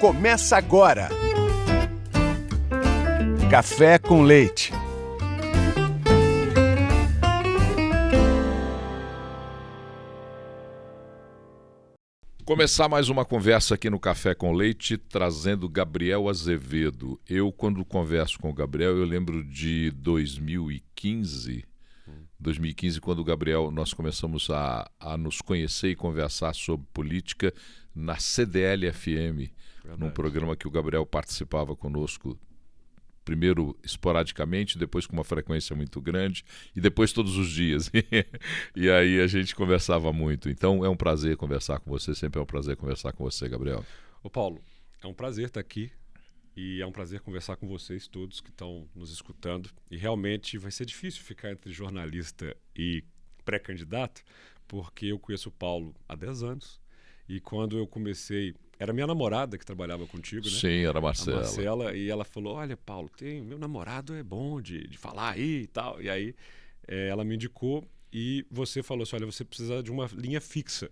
começa agora. Café com Leite. Começar mais uma conversa aqui no Café com Leite, trazendo Gabriel Azevedo. Eu, quando converso com o Gabriel, eu lembro de 2015, quando o Gabriel, nós começamos a nos conhecer e conversar sobre política na CDL-FM, num programa que o Gabriel participava conosco, primeiro esporadicamente, depois com uma frequência muito grande e depois todos os dias. E aí a gente conversava muito. Então é um prazer conversar com você, sempre é um prazer conversar com você, Gabriel. Ô Paulo, é um prazer estar aqui e é um prazer conversar com vocês todos que estão nos escutando. E realmente vai ser difícil ficar entre jornalista e pré-candidato, porque eu conheço o Paulo há 10 anos e quando eu comecei... Era minha namorada que trabalhava contigo, né? Sim, era a Marcela. A Marcela, e ela falou, olha, Paulo, meu namorado é bom de falar aí e tal. E aí ela me indicou e você falou assim, olha, você precisa de uma linha fixa.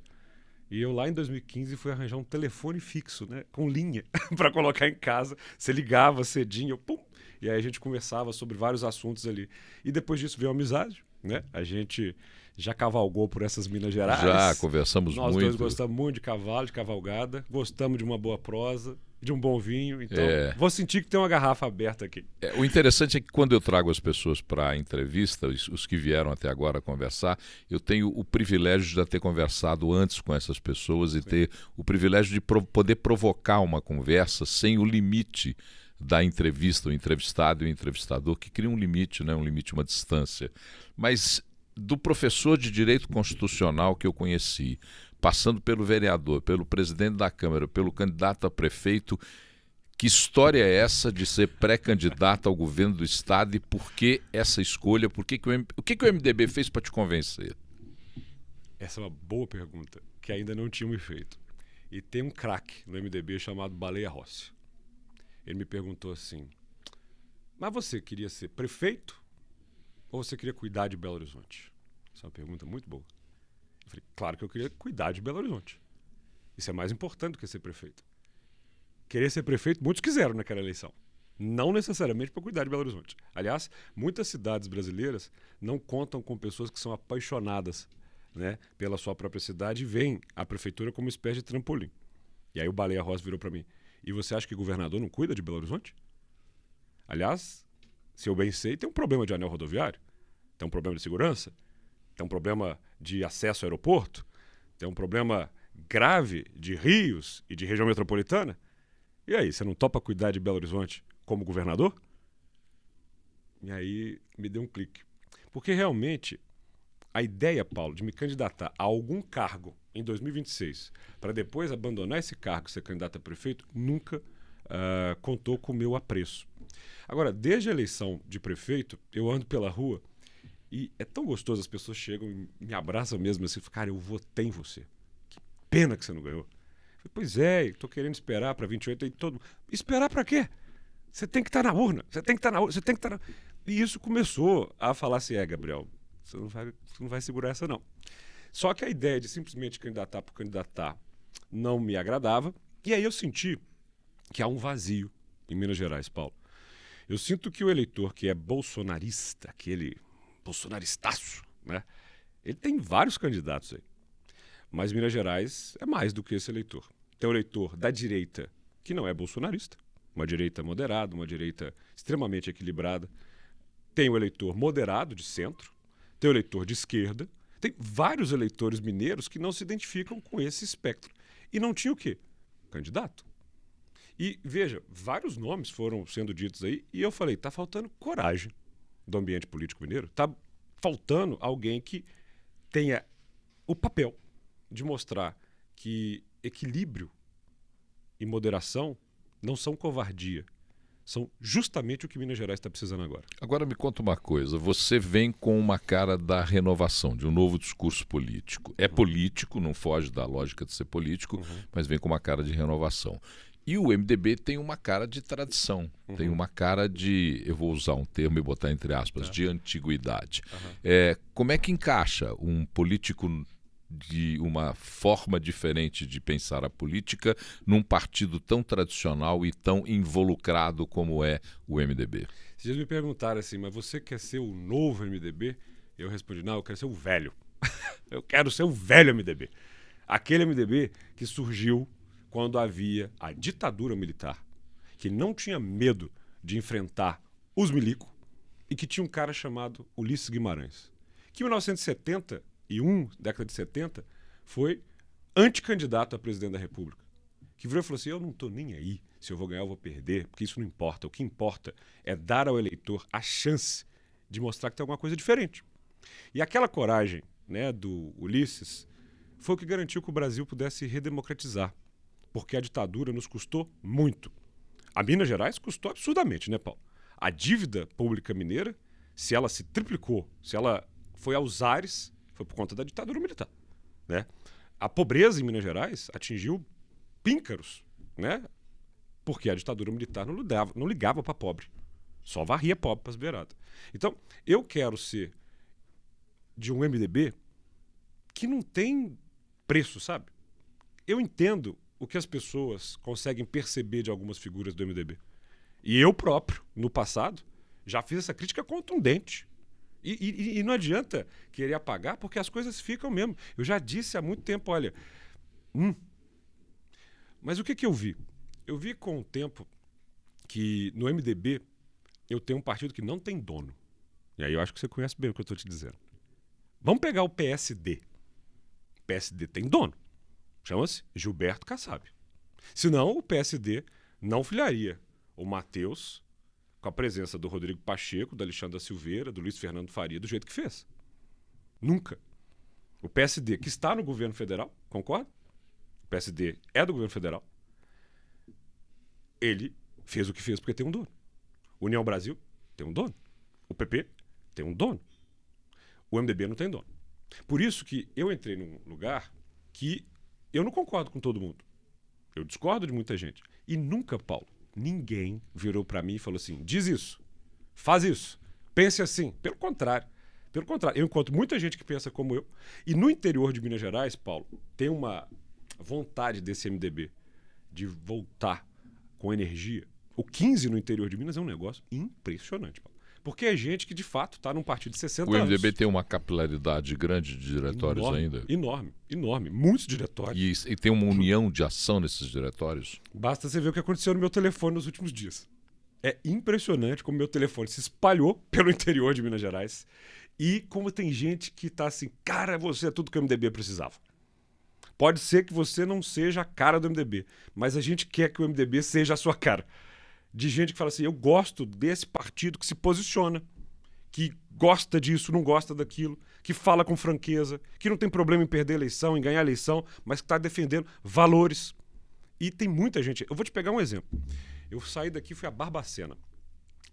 E eu lá em 2015 fui arranjar um telefone fixo, né? Com linha, para colocar em casa. Você ligava cedinho, pum! E aí a gente conversava sobre vários assuntos ali. E depois disso veio a amizade, né? A gente já cavalgou por essas Minas Gerais. Já, conversamos muito. Nós dois gostamos muito de cavalo, de cavalgada. Gostamos de uma boa prosa, de um bom vinho. Então, vou sentir que tem uma garrafa aberta aqui. O interessante é que quando eu trago as pessoas para a entrevista, os que vieram até agora conversar, eu tenho o privilégio de já ter conversado antes com essas pessoas e ter o privilégio de poder provocar uma conversa sem o limite da entrevista, o entrevistado e o entrevistador, que cria um limite, né? Um limite, uma distância. Mas do professor de Direito Constitucional que eu conheci, passando pelo vereador, pelo presidente da Câmara, pelo candidato a prefeito, que história é essa de ser pré-candidato ao governo do Estado e por que essa escolha? O que o MDB fez para te convencer? Essa é uma boa pergunta, que ainda não tinham me feito. E tem um craque no MDB chamado Baleia Rossi. Ele me perguntou assim, mas você queria ser prefeito ou você queria cuidar de Belo Horizonte? Essa é uma pergunta muito boa. Eu falei, claro que eu queria cuidar de Belo Horizonte. Isso é mais importante do que ser prefeito. Querer ser prefeito, muitos quiseram naquela eleição. Não necessariamente para cuidar de Belo Horizonte. Aliás, muitas cidades brasileiras não contam com pessoas que são apaixonadas, né, pela sua própria cidade e veem a prefeitura como uma espécie de trampolim. E aí o Baleia Rossi virou para mim, e você acha que o governador não cuida de Belo Horizonte? Aliás, se eu bem sei, tem um problema de anel rodoviário, tem um problema de segurança, tem um problema de acesso ao aeroporto, tem um problema grave de rios e de região metropolitana. E aí, você não topa cuidar de Belo Horizonte como governador? E aí me deu um clique. Porque realmente a ideia, Paulo, de me candidatar a algum cargo em 2026 para depois abandonar esse cargo e ser candidato a prefeito, nunca contou com o meu apreço. Agora, desde a eleição de prefeito, eu ando pela rua e é tão gostoso, as pessoas chegam e me abraçam mesmo assim, cara, eu votei em você. Que pena que você não ganhou. Eu falei, pois é, estou querendo esperar para 28 e todo mundo. Esperar para quê? Você tem que estar na urna, você tem que estar na urna, você tem que estar na... E isso começou a falar assim, Gabriel, você não vai segurar essa não. Só que a ideia de simplesmente candidatar por candidatar não me agradava, e aí eu senti que há um vazio em Minas Gerais, Paulo. Eu sinto que o eleitor que é bolsonarista, aquele bolsonaristaço, né? Ele tem vários candidatos aí. Mas Minas Gerais é mais do que esse eleitor. Tem o eleitor da direita, que não é bolsonarista, uma direita moderada, uma direita extremamente equilibrada. Tem o eleitor moderado, de centro. Tem o eleitor de esquerda. Tem vários eleitores mineiros que não se identificam com esse espectro. E não tinha o quê? Candidato. E, veja, vários nomes foram sendo ditos aí e eu falei, tá faltando coragem do ambiente político mineiro, tá faltando alguém que tenha o papel de mostrar que equilíbrio e moderação não são covardia, são justamente o que Minas Gerais está precisando agora. Agora me conta uma coisa, você vem com uma cara da renovação, de um novo discurso político. É político, não foge da lógica de ser político, mas vem com uma cara de renovação. E o MDB tem uma cara de tradição, tem uma cara de, eu vou usar um termo e botar entre aspas, de antiguidade. Como é que encaixa um político de uma forma diferente de pensar a política num partido tão tradicional e tão involucrado como é o MDB? Se eles me perguntaram assim, mas você quer ser o novo MDB? Eu respondi, não, eu quero ser o velho. Eu quero ser o velho MDB. Aquele MDB que surgiu quando havia a ditadura militar, que não tinha medo de enfrentar os milicos e que tinha um cara chamado Ulisses Guimarães, que em 1971, década de 70, foi anticandidato a presidente da República, que virou e falou assim, eu não estou nem aí se eu vou ganhar ou vou perder, porque isso não importa. O que importa é dar ao eleitor a chance de mostrar que tem alguma coisa diferente. E aquela coragem, né, do Ulisses foi o que garantiu que o Brasil pudesse redemocratizar, porque a ditadura nos custou muito. A Minas Gerais custou absurdamente, né, Paulo? A dívida pública mineira, se ela se triplicou, se ela foi aos ares, foi por conta da ditadura militar, né? A pobreza em Minas Gerais atingiu píncaros, né? Porque a ditadura militar não ligava para pobre, só varria pobre para as beiradas. Então, eu quero ser de um MDB que não tem preço, sabe? Eu entendo o que as pessoas conseguem perceber de algumas figuras do MDB. E eu próprio, no passado, já fiz essa crítica contundente. E não adianta querer apagar, porque as coisas ficam mesmo. Eu já disse há muito tempo, olha... Mas o que eu vi? Eu vi com o tempo que no MDB eu tenho um partido que não tem dono. E aí eu acho que você conhece bem o que eu estou te dizendo. Vamos pegar o PSD. O PSD tem dono. Chama-se Gilberto Kassab. Senão o PSD não filiaria o Matheus com a presença do Rodrigo Pacheco, do Alexandre da Silveira, do Luiz Fernando Faria, do jeito que fez. Nunca. O PSD, que está no governo federal, concorda? O PSD é do governo federal. Ele fez o que fez porque tem um dono. União Brasil tem um dono. O PP tem um dono. O MDB não tem dono. Por isso que eu entrei num lugar que eu não concordo com todo mundo. Eu discordo de muita gente. E nunca, Paulo, ninguém virou para mim e falou assim, diz isso, faz isso, pense assim. Pelo contrário. Pelo contrário, eu encontro muita gente que pensa como eu. E no interior de Minas Gerais, Paulo, tem uma vontade desse MDB de voltar com energia. O 15 no interior de Minas é um negócio impressionante, Paulo. Porque é gente que, de fato, está num partido de 60 anos. O MDB tem uma capilaridade grande de diretórios ainda? Enorme. Muitos diretórios. E tem uma união de ação nesses diretórios? Basta você ver o que aconteceu no meu telefone nos últimos dias. É impressionante como meu telefone se espalhou pelo interior de Minas Gerais e como tem gente que está assim, cara, você é tudo que o MDB precisava. Pode ser que você não seja a cara do MDB, mas a gente quer que o MDB seja a sua cara. De gente que fala assim, eu gosto desse partido que se posiciona, que gosta disso, não gosta daquilo, que fala com franqueza, que não tem problema em perder a eleição, em ganhar a eleição, mas que está defendendo valores. E tem muita gente... Eu vou te pegar um exemplo. Eu saí daqui e fui a Barbacena.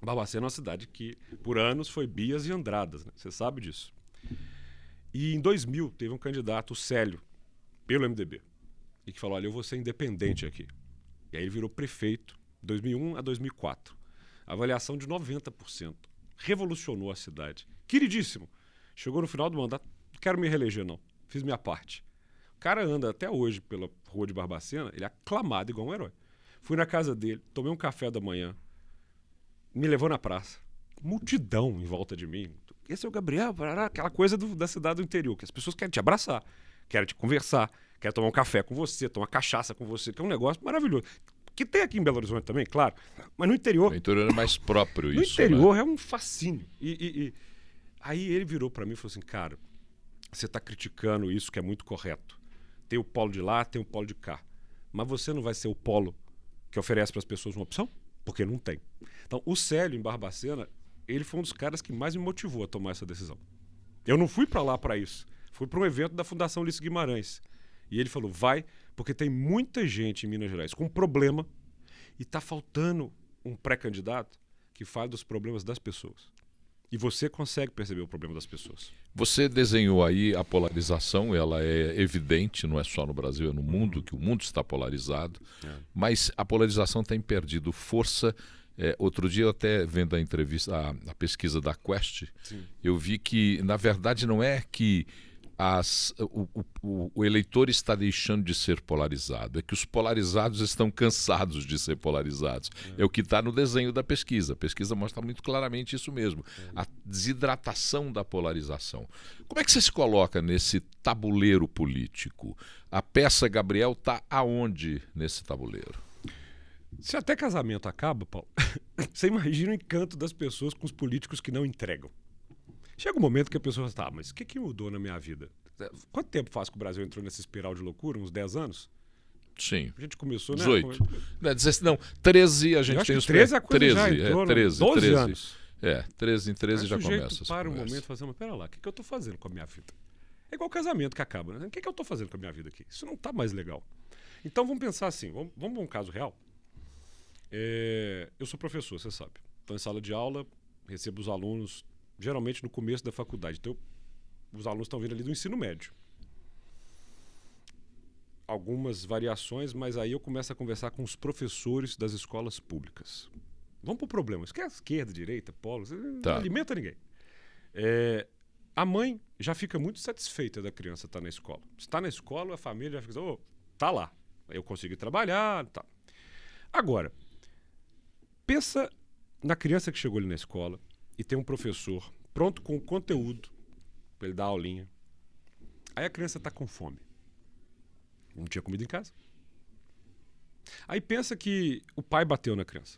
Barbacena é uma cidade que, por anos, foi Bias e Andradas, né? Você sabe disso. E em 2000, teve um candidato, o Célio, pelo MDB, e que falou, olha, eu vou ser independente aqui. E aí ele virou prefeito, 2001 a 2004. Avaliação de 90%. Revolucionou a cidade. Queridíssimo. Chegou no final do mandato, não quero me reeleger não. Fiz minha parte. O cara anda até hoje pela rua de Barbacena, ele é aclamado igual um herói. Fui na casa dele, tomei um café da manhã, me levou na praça. Multidão em volta de mim. Esse é o Gabriel, aquela coisa da cidade do interior, que as pessoas querem te abraçar, querem te conversar, querem tomar um café com você, tomar cachaça com você, que é um negócio maravilhoso. Que tem aqui em Belo Horizonte também, claro, mas no interior... No interior é mais próprio isso, no interior, né? É um fascínio. Aí ele virou para mim e falou assim, cara, você está criticando isso que é muito correto. Tem o polo de lá, tem o polo de cá. Mas você não vai ser o polo que oferece para as pessoas uma opção? Porque não tem. Então, o Célio, em Barbacena, ele foi um dos caras que mais me motivou a tomar essa decisão. Eu não fui para lá para isso. Fui para um evento da Fundação Ulisses Guimarães. E ele falou, vai, porque tem muita gente em Minas Gerais com problema e está faltando um pré-candidato que fale dos problemas das pessoas. E você consegue perceber o problema das pessoas. Você desenhou aí a polarização, ela é evidente, não é só no Brasil, é no mundo, que o mundo está polarizado, mas a polarização tem perdido força. Outro dia, eu até vendo a entrevista, a pesquisa da Quest, sim, eu vi que, na verdade, não é que o eleitor está deixando de ser polarizado, é que os polarizados estão cansados de ser polarizados. É o que está no desenho da pesquisa. A pesquisa mostra muito claramente isso mesmo. A desidratação da polarização. Como é que você se coloca nesse tabuleiro político? A peça Gabriel está aonde nesse tabuleiro? Se até casamento acaba, Paulo, você imagina o encanto das pessoas com os políticos que não entregam. Chega um momento que a pessoa fala, mas o que mudou na minha vida? Quanto tempo faz que o Brasil entrou nessa espiral de loucura? Uns 10 anos? Sim. A gente começou, 18. Não, 13 a gente tem os... 13 a coisa 13, já entrou, 13, 12 13. anos. 13 em 13 já começa. O sujeito para um momento e fala assim, mas pera lá, o que eu estou fazendo com a minha vida? É igual casamento que acaba, né? O que eu estou fazendo com a minha vida aqui? Isso não está mais legal. Então vamos pensar assim, vamos para um caso real. Eu sou professor, você sabe. Estou em sala de aula, recebo os alunos, geralmente no começo da faculdade. Então, os alunos estão vindo ali do ensino médio. Algumas variações, mas aí eu começo a conversar com os professores das escolas públicas. Vamos para o problema. Isso que é esquerda, direita, polo, não alimenta ninguém. A mãe já fica muito satisfeita da criança estar na escola. Está na escola, a família já fica, tá lá. Eu consigo ir trabalhar, tá. Agora, pensa na criança que chegou ali na escola e tem um professor pronto com o conteúdo para ele dar aulinha. Aí a criança está com fome. Não tinha comida em casa. Aí pensa que o pai bateu na criança.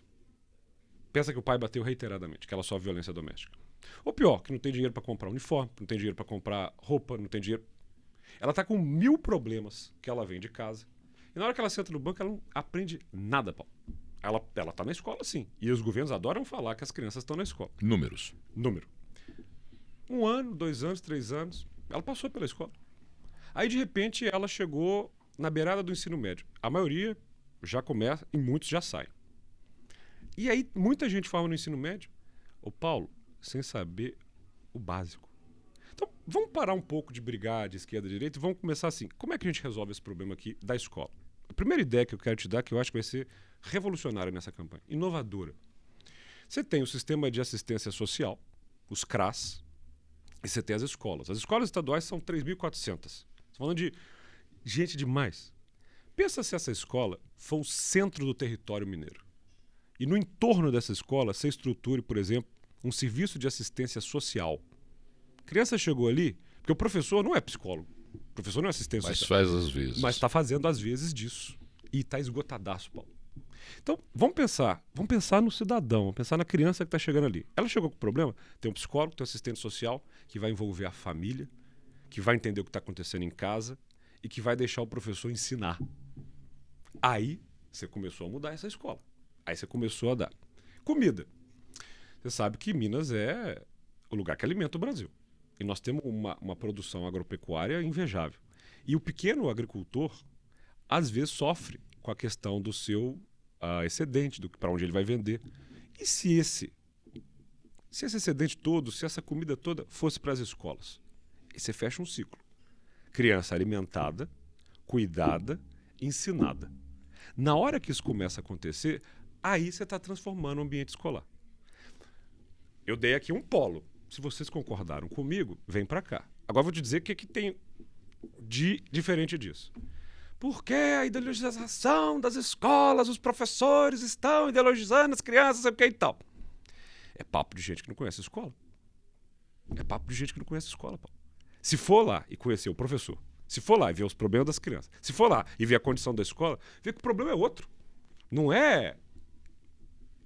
Pensa que o pai bateu reiteradamente, que ela sofre violência doméstica. Ou pior, que não tem dinheiro para comprar uniforme, não tem dinheiro para comprar roupa, não tem dinheiro. Ela está com 1000 problemas que ela vem de casa. E na hora que ela senta no banco, ela não aprende nada, Paulo. Ela está na escola, sim. E os governos adoram falar que as crianças estão na escola. Número. 1 ano, 2 anos, 3 anos. Ela passou pela escola. Aí, de repente, ela chegou na beirada do ensino médio. A maioria já começa e muitos já saem. E aí, muita gente forma no ensino médio. Paulo, sem saber o básico. Então, vamos parar um pouco de brigar de esquerda e direita e vamos começar assim. Como é que a gente resolve esse problema aqui da escola? A primeira ideia que eu quero te dar, que eu acho que vai ser revolucionária nessa campanha, inovadora. Você tem o sistema de assistência social, os CRAS, e você tem as escolas. As escolas estaduais são 3.400. Estou falando de gente demais. Pensa se essa escola for o centro do território mineiro. E no entorno dessa escola, você estruture, por exemplo, um serviço de assistência social. A criança chegou ali, porque o professor não é psicólogo. O professor não é assistente social. Mas faz às vezes. Mas está fazendo às vezes disso. E está esgotadaço, Paulo. Então, vamos pensar no cidadão, vamos pensar na criança que está chegando ali. Ela chegou com problema, tem um psicólogo, tem um assistente social, que vai envolver a família, que vai entender o que está acontecendo em casa e que vai deixar o professor ensinar. Aí, você começou a mudar essa escola. Aí você começou a dar comida. Você sabe que Minas é o lugar que alimenta o Brasil. E nós temos uma produção agropecuária invejável. E o pequeno agricultor, às vezes, sofre com a questão do seu excedente, para onde ele vai vender. E se esse excedente todo, se essa comida toda fosse para as escolas? E você fecha um ciclo. Criança alimentada, cuidada, ensinada. Na hora que isso começa a acontecer, aí você está transformando o ambiente escolar. Eu dei aqui um polo. Se vocês concordaram comigo, vem para cá. Agora vou te dizer o que tem de diferente disso. Porque a ideologização das escolas, os professores estão ideologizando as crianças, sabe o que e tal. É papo de gente que não conhece a escola. É papo de gente que não conhece a escola, Paulo. Se for lá e conhecer o professor, se for lá e ver os problemas das crianças, se for lá e ver a condição da escola, vê que o problema é outro. Não é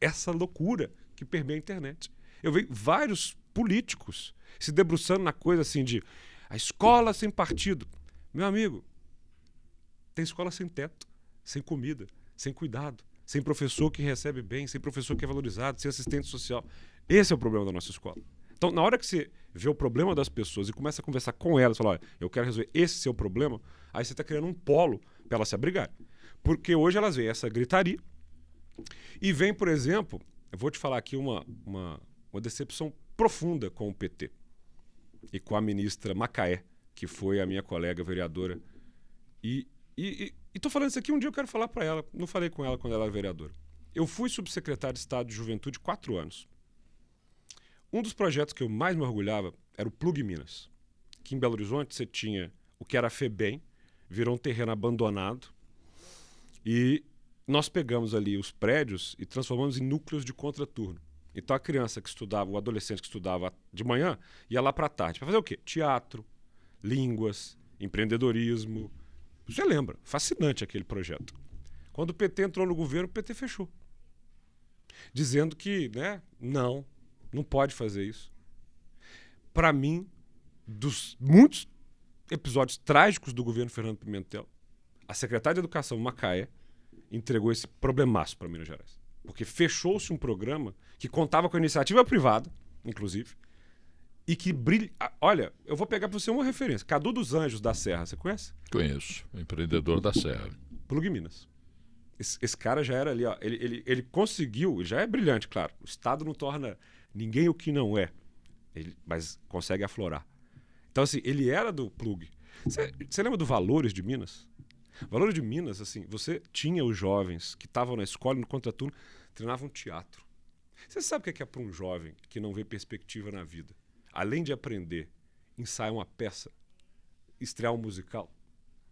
essa loucura que permeia a internet. Eu vejo vários políticos se debruçando na coisa assim de a escola sem partido. Meu amigo, tem escola sem teto, sem comida, sem cuidado, sem professor que recebe bem, sem professor que é valorizado, sem assistente social. Esse é o problema da nossa escola. Então, na hora que você vê o problema das pessoas e começa a conversar com elas, falar, olha, eu quero resolver esse seu problema, aí você está criando um polo para elas se abrigarem. Porque hoje elas veem essa gritaria e vem, por exemplo, eu vou te falar aqui uma decepção profunda com o PT e com a ministra Macaé, que foi a minha colega vereadora. E estou falando isso aqui, um dia eu quero falar para ela, não falei com ela quando ela era vereadora. Eu fui subsecretário de Estado de Juventude 4 anos. Um dos projetos que eu mais me orgulhava era o Plug Minas. que em Belo Horizonte você tinha o que era a FEBEM, virou um terreno abandonado, e nós pegamos ali os prédios e transformamos em núcleos de contraturno. Então a criança que estudava, o adolescente que estudava de manhã, ia lá para a tarde. Para fazer o quê? Teatro, línguas, empreendedorismo. Você lembra? Fascinante aquele projeto. Quando o PT entrou no governo, o PT fechou. Dizendo que, né, não pode fazer isso. Para mim, dos muitos episódios trágicos do governo Fernando Pimentel, a secretária de Educação, Macaé, entregou esse problemaço para Minas Gerais. Porque fechou-se um programa que contava com a iniciativa privada, inclusive, e que brilha... Olha, eu vou pegar para você uma referência. Cadu dos Anjos da Serra, você conhece? Conheço, empreendedor da Serra. Plug Minas. Esse cara já era ali, ó, ele conseguiu, já é brilhante, claro. O Estado não torna ninguém o que não é, mas consegue aflorar. Então, assim, ele era do Plug. Você lembra do Valores de Minas? Valores de Minas, assim, você tinha os jovens que estavam na escola, no contraturno, treinavam teatro. Você sabe o que é para um jovem que não vê perspectiva na vida? Além de aprender, ensaiar uma peça, estrear um musical,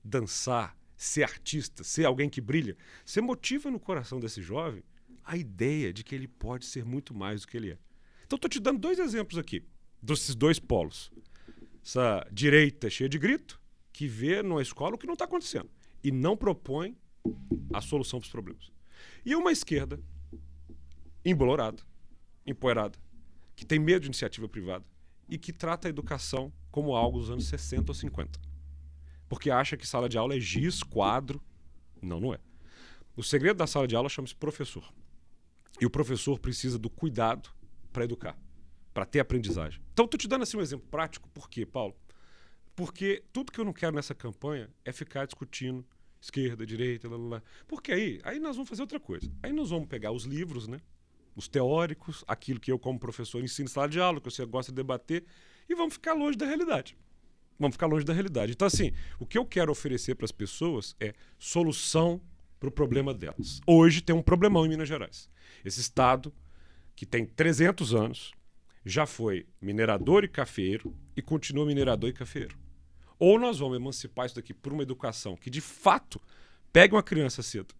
dançar, ser artista, ser alguém que brilha, você motiva no coração desse jovem a ideia de que ele pode ser muito mais do que ele é. Então, estou te dando 2 exemplos aqui, desses 2 polos. Essa direita cheia de grito, que vê na escola o que não está acontecendo e não propõe a solução para os problemas. E uma esquerda embolorada, empoeirada, que tem medo de iniciativa privada e que trata a educação como algo dos anos 60 ou 50. Porque acha que sala de aula é giz, quadro. Não, não é. O segredo da sala de aula chama-se professor. E o professor precisa do cuidado para educar, para ter aprendizagem. Então, estou te dando assim um exemplo prático. Por quê, Paulo? Porque tudo que eu não quero nessa campanha é ficar discutindo esquerda, direita, lá. Porque aí nós vamos fazer outra coisa. Aí nós vamos pegar os livros, né? Os teóricos, aquilo que eu como professor ensino em sala de aula, que você gosta de debater, e vamos ficar longe da realidade. Vamos ficar longe da realidade. Então, assim, o que eu quero oferecer para as pessoas é solução para o problema delas. Hoje tem um problemão em Minas Gerais. Esse estado, que tem 300 anos, já foi minerador e cafeeiro e continua minerador e cafeeiro. Ou nós vamos emancipar isso daqui por uma educação que, de fato, pegue uma criança cedo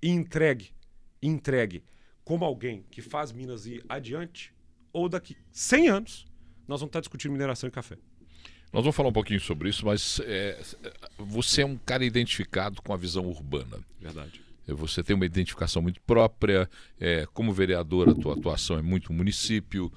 e entregue como alguém que faz Minas ir adiante, ou daqui 100 anos nós vamos estar discutindo mineração e café. Nós vamos falar um pouquinho sobre isso, mas você é um cara identificado com a visão urbana. Verdade. Você tem uma identificação muito própria. Como vereador, a tua atuação é muito município.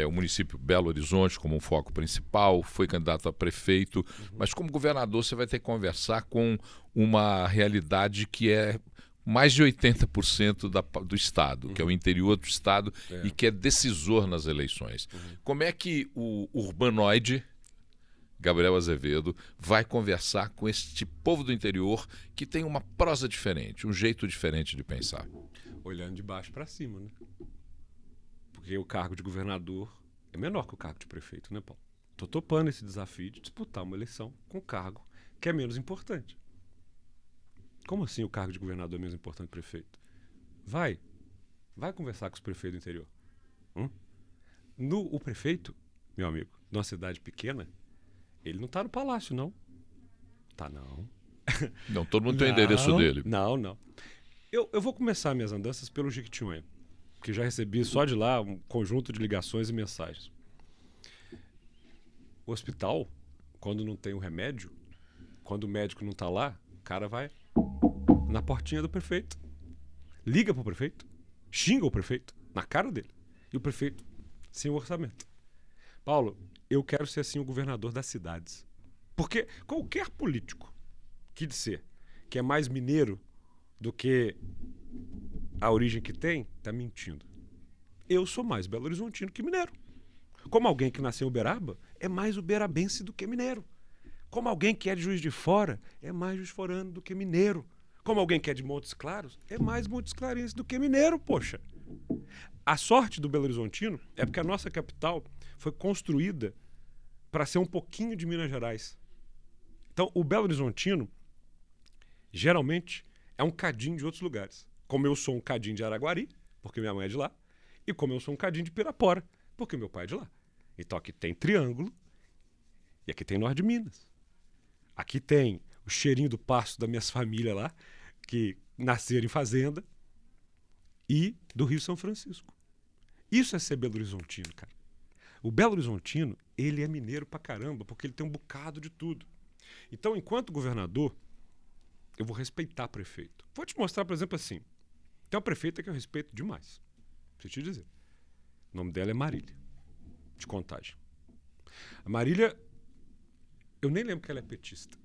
O município Belo Horizonte como um foco principal, foi candidato a prefeito. Mas como governador você vai ter que conversar com uma realidade que é mais de 80% do Estado, que é o interior do Estado e que é decisor nas eleições. Como é que o urbanoide Gabriel Azevedo vai conversar com este povo do interior que tem uma prosa diferente, um jeito diferente de pensar? Olhando de baixo para cima, né? Porque o cargo de governador é menor que o cargo de prefeito, né, Paulo? Estou topando esse desafio de disputar uma eleição com um cargo que é menos importante. Como assim o cargo de governador é menos importante que o prefeito? Vai conversar com os prefeitos do interior. O prefeito, meu amigo, de uma cidade pequena, ele não está no palácio, não. Tá, não. Não, todo mundo tem o endereço dele. Não. Eu vou começar minhas andanças pelo Jequitinhonha, porque já recebi só de lá um conjunto de ligações e mensagens. O hospital, quando não tem o remédio, quando o médico não está lá, o cara vai na portinha do prefeito, liga pro prefeito, xinga o prefeito na cara dele, e o prefeito sem o orçamento. Paulo, eu quero ser assim o governador das cidades. Porque qualquer político que disser que é mais mineiro do que a origem que tem, está mentindo. Eu sou mais Belo Horizontino que mineiro. Como alguém que nasceu em Uberaba, é mais uberabense do que mineiro. Como alguém que é de Juiz de Fora, é mais juiz-forano do que mineiro. Como alguém que é de Montes Claros, é mais Montes Clarense do que mineiro, poxa. A sorte do Belo Horizontino é porque a nossa capital foi construída para ser um pouquinho de Minas Gerais. Então, o Belo Horizontino, geralmente, é um cadinho de outros lugares. Como eu sou um cadinho de Araguari, porque minha mãe é de lá, e como eu sou um cadinho de Pirapora, porque meu pai é de lá. Então, aqui tem Triângulo, E aqui tem norte de Minas. Aqui tem o cheirinho do pasto das minhas famílias lá, que nasceram em fazenda, e do Rio São Francisco. Isso é ser Belo Horizontino, cara. O Belo Horizontino, ele é mineiro pra caramba, porque ele tem um bocado de tudo. Então, enquanto governador, eu vou respeitar prefeito. Vou te mostrar, por exemplo, assim. Tem uma prefeita que eu respeito demais. Preciso te dizer. O nome dela é Marília, de Contagem. A Marília, eu nem lembro que ela é petista,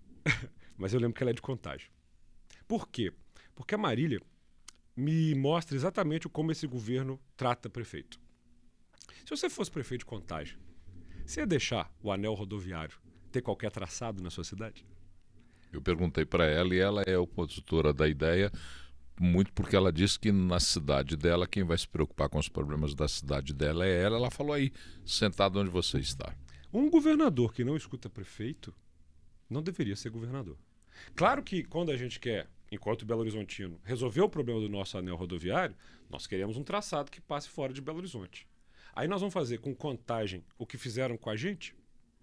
mas eu lembro que ela é de Contagem. Por quê? Porque a Marília me mostra exatamente como esse governo trata prefeito. Se você fosse prefeito de Contagem, você ia deixar o anel rodoviário ter qualquer traçado na sua cidade? Eu perguntei para ela e ela é opositora da ideia, muito porque ela disse que na cidade dela, quem vai se preocupar com os problemas da cidade dela é ela. Ela falou aí, sentado onde você está. Um governador que não escuta prefeito não deveria ser governador. Claro que quando a gente quer, enquanto Belo Horizontino, resolver o problema do nosso anel rodoviário, nós queremos um traçado que passe fora de Belo Horizonte. Aí nós vamos fazer com Contagem o que fizeram com a gente.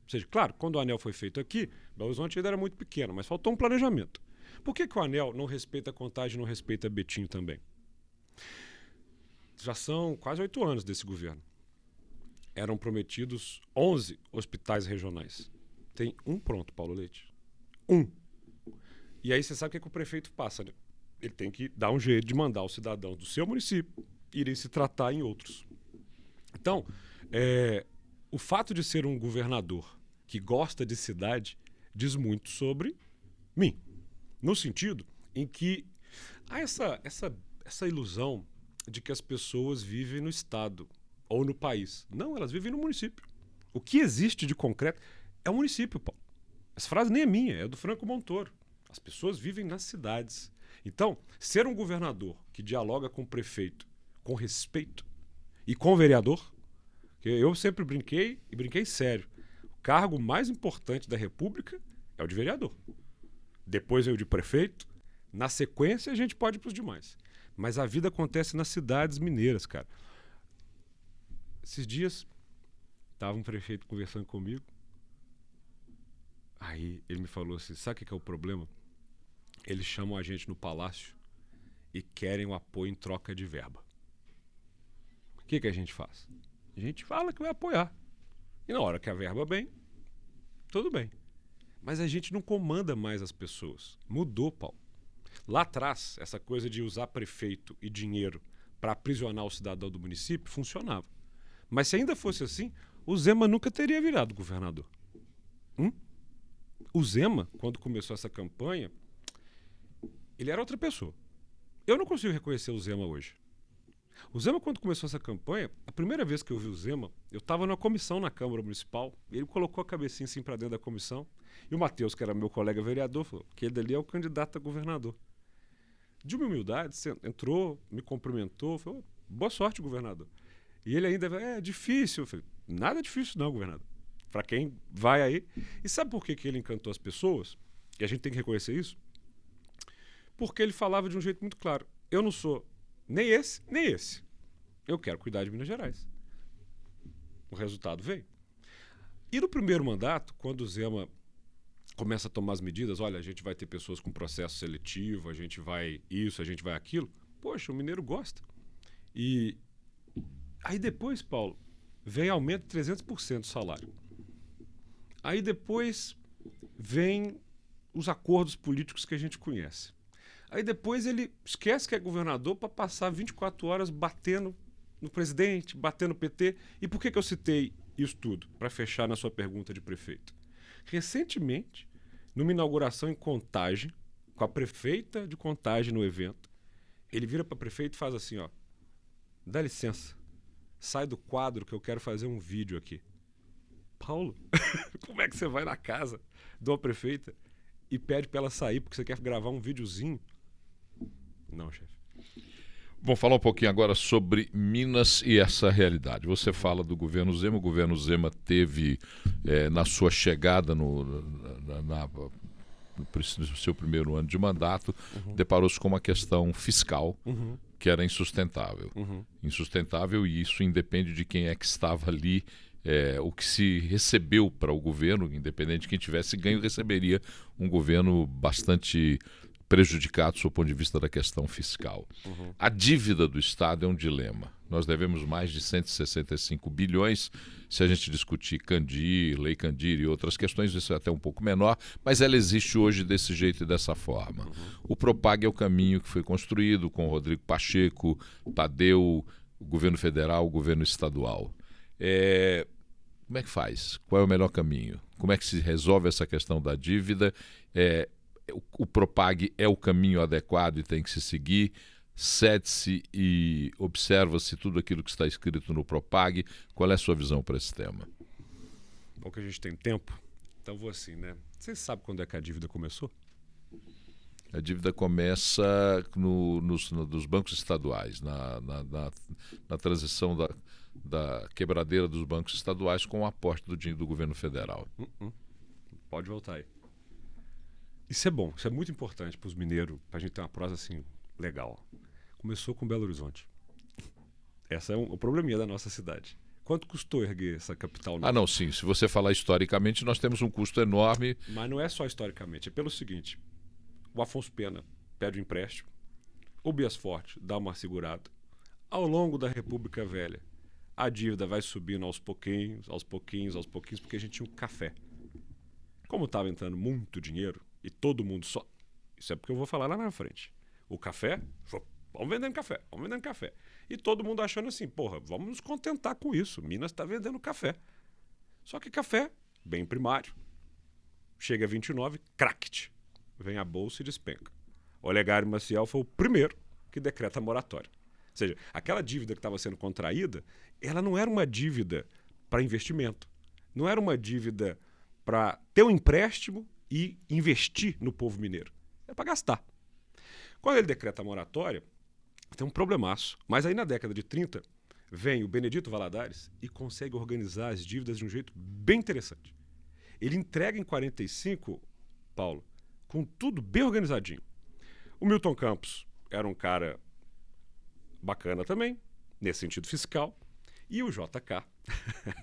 Ou seja, claro, quando o anel foi feito aqui, Belo Horizonte ainda era muito pequeno, mas faltou um planejamento. Por que o anel não respeita Contagem e não respeita Betim também? Já são quase 8 anos desse governo. Eram prometidos 11 hospitais regionais. Tem um pronto, Paulo Leite. Um. E aí você sabe o que o prefeito passa, né? Ele tem que dar um jeito de mandar os cidadãos do seu município irem se tratar em outros. Então, o fato de ser um governador que gosta de cidade diz muito sobre mim. No sentido em que há essa ilusão de que as pessoas vivem no estado ou no país. Não, elas vivem no município. O que existe de concreto é o município, Paulo. Essa frase nem é minha, é do Franco Montoro. As pessoas vivem nas cidades. Então, ser um governador que dialoga com o prefeito com respeito e com o vereador, que eu sempre brinquei, e brinquei sério, o cargo mais importante da República é o de vereador. Depois é o de prefeito. Na sequência, a gente pode ir para os demais. Mas a vida acontece nas cidades mineiras, cara. Esses dias, estava um prefeito conversando comigo. Aí ele me falou assim, sabe o que é o problema? Eles chamam a gente no palácio e querem o apoio em troca de verba. O que a gente faz? A gente fala que vai apoiar. E na hora que a verba vem, tudo bem. Mas a gente não comanda mais as pessoas. Mudou, Paulo. Lá atrás, essa coisa de usar prefeito e dinheiro para aprisionar o cidadão do município funcionava. Mas se ainda fosse assim, o Zema nunca teria virado governador. O Zema, quando começou essa campanha, ele era outra pessoa. Eu não consigo reconhecer o Zema hoje. O Zema, quando começou essa campanha, a primeira vez que eu vi o Zema, eu estava numa comissão na Câmara Municipal, e ele colocou a cabecinha assim para dentro da comissão, e o Matheus, que era meu colega vereador, falou que ele dali é o candidato a governador. De uma humildade, você entrou, me cumprimentou, falou, boa sorte, governador. E ele ainda, é difícil. Eu falei, nada é difícil não, governador. Para quem vai aí. E sabe por que ele encantou as pessoas? E a gente tem que reconhecer isso? Porque ele falava de um jeito muito claro. Eu não sou nem esse, nem esse. Eu quero cuidar de Minas Gerais. O resultado veio. E no primeiro mandato, quando o Zema começa a tomar as medidas, olha, a gente vai ter pessoas com processo seletivo, a gente vai isso, a gente vai aquilo. Poxa, o mineiro gosta. E aí depois, Paulo, vem aumento de 300% do salário. Aí depois vem os acordos políticos que a gente conhece. Aí depois ele esquece que é governador para passar 24 horas batendo no presidente, batendo no PT. E por que eu citei isso tudo? Para fechar na sua pergunta de prefeito. Recentemente, numa inauguração em Contagem, com a prefeita de Contagem no evento, ele vira para o prefeito e faz assim, ó, dá licença, sai do quadro que eu quero fazer um vídeo aqui. Paulo, como é que você vai na casa de uma prefeita e pede para ela sair porque você quer gravar um videozinho? Não, chefe. Vamos falar um pouquinho agora sobre Minas e essa realidade. Você fala do governo Zema. O governo Zema teve, na sua chegada no seu primeiro ano de mandato, deparou-se com uma questão fiscal que era insustentável. Insustentável, e isso independe de quem é que estava ali o que se recebeu para o governo, independente de quem tivesse ganho, receberia um governo bastante prejudicado do ponto de vista da questão fiscal. A dívida do Estado é um dilema. Nós devemos mais de 165 bilhões. Se a gente discutir Candir, Lei Candir e outras questões, isso é até um pouco menor, mas ela existe hoje desse jeito e dessa forma. O Propag é o caminho que foi construído com o Rodrigo Pacheco, Tadeu, o governo federal, o governo estadual. Como é que faz? Qual é o melhor caminho? Como é que se resolve essa questão da dívida? O Propag é o caminho adequado e tem que se seguir? Cede-se e observa-se tudo aquilo que está escrito no Propag? Qual é a sua visão para esse tema? Bom que a gente tem tempo, então vou assim, né? Você sabe quando é que a dívida começou? A dívida começa nos bancos estaduais, na transição da quebradeira dos bancos estaduais com o aporte do governo federal. Pode voltar aí. Isso é bom, isso é muito importante para os mineiros, para a gente ter uma prosa assim legal. Começou com Belo Horizonte. Esse é o probleminha da nossa cidade. Quanto custou erguer essa capital nova? Não, sim. Se você falar historicamente, nós temos um custo enorme. Mas não é só historicamente, é pelo seguinte. O Afonso Pena pede um empréstimo, o Bias Forte dá uma segurada. Ao longo da República Velha, a dívida vai subindo aos pouquinhos, porque a gente tinha um café. Como estava entrando muito dinheiro, e todo mundo só... Isso é porque eu vou falar lá na frente. O café, vamos vendendo café. E todo mundo achando assim, porra, vamos nos contentar com isso. Minas está vendendo café. Só que café, bem primário. Chega a 29, cracket. Vem a bolsa e despenca. Olegário Maciel foi o primeiro que decreta a moratória. Ou seja, aquela dívida que estava sendo contraída, ela não era uma dívida para investimento. Não era uma dívida para ter um empréstimo e investir no povo mineiro. É para gastar. Quando ele decreta a moratória, tem um problemaço. Mas aí na década de 30, vem o Benedito Valadares e consegue organizar as dívidas de um jeito bem interessante. Ele entrega em 45, Paulo, com tudo bem organizadinho. O Milton Campos era um cara bacana também, nesse sentido fiscal. E o JK,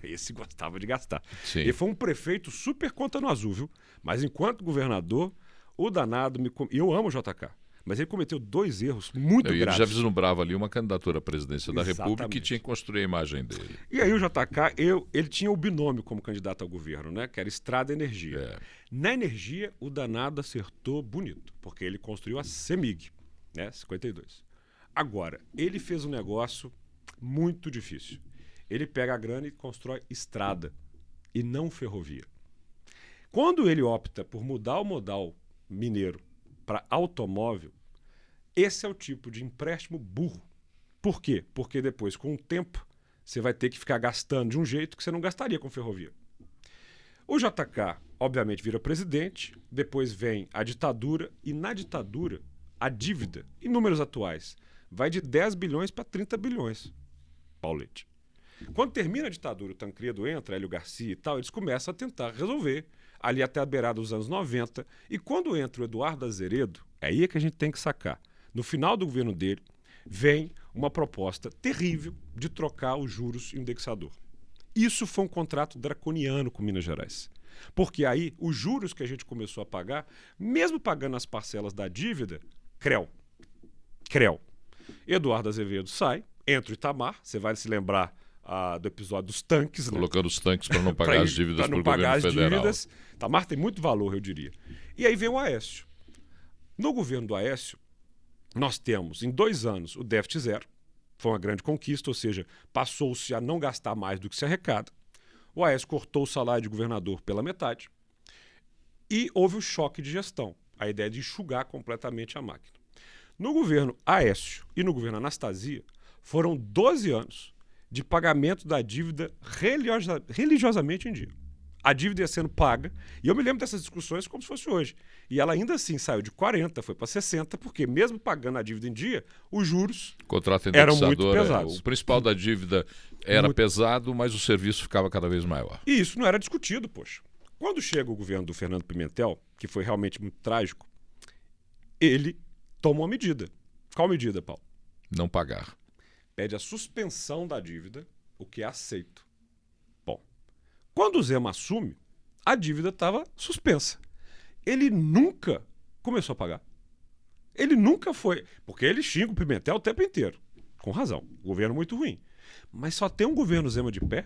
esse gostava de gastar. Sim. Ele foi um prefeito super conta no azul, viu? Mas enquanto governador, o danado eu amo o JK, mas ele cometeu 2 erros muito Ele graves. já vislumbrava ali uma candidatura à presidência da Exatamente. República e tinha que construir a imagem dele. E aí o JK, ele tinha o binômio como candidato ao governo, né? Que era Estrada e Energia. Na energia, o danado acertou bonito, porque ele construiu a CEMIG, né? 52. Agora, ele fez um negócio muito difícil. Ele pega a grana e constrói estrada e não ferrovia. Quando ele opta por mudar o modal mineiro para automóvel, esse é o tipo de empréstimo burro. Por quê? Porque depois, com o tempo, você vai ter que ficar gastando de um jeito que você não gastaria com ferrovia. O JK, obviamente, vira presidente, depois vem a ditadura, e na ditadura, a dívida, em números atuais, vai de 10 bilhões para 30 bilhões. Paulete. Quando termina a ditadura, o Tancredo entra, Hélio Garcia e tal, eles começam a tentar resolver, ali até a beirada dos anos 90. E quando entra o Eduardo Azeredo, é aí que a gente tem que sacar. No final do governo dele, vem uma proposta terrível de trocar os juros indexador. Isso foi um contrato draconiano com Minas Gerais. Porque aí, os juros que a gente começou a pagar, mesmo pagando as parcelas da dívida, creu. Eduardo Azevedo sai, entra o Itamar, você vai se lembrar do episódio dos tanques. Colocando né? os tanques para não pagar as dívidas para o governo federal. Itamar tem muito valor, eu diria. E aí vem o Aécio. No governo do Aécio, nós temos, em 2 anos, o déficit zero. Foi uma grande conquista, ou seja, passou-se a não gastar mais do que se arrecada. O Aécio cortou o salário de governador pela metade. E houve o choque de gestão, a ideia de enxugar completamente a máquina. No governo Aécio e no governo Anastasia, foram 12 anos de pagamento da dívida religiosamente em dia. A dívida ia sendo paga, e eu me lembro dessas discussões como se fosse hoje. E ela ainda assim saiu de 40, foi para 60, porque mesmo pagando a dívida em dia, os juros eram muito pesados. O principal da dívida era pesado, mas o serviço ficava cada vez maior. E isso não era discutido, poxa. Quando chega o governo do Fernando Pimentel, que foi realmente muito trágico, ele toma uma medida. Qual medida, Paulo? Não pagar. Pede a suspensão da dívida, o que é aceito. Bom, Quando o Zema assume, a dívida estava suspensa. Ele nunca começou a pagar. Ele nunca foi. Porque ele xinga o Pimentel o tempo inteiro. Com razão. Governo muito ruim. Mas só tem um governo Zema de pé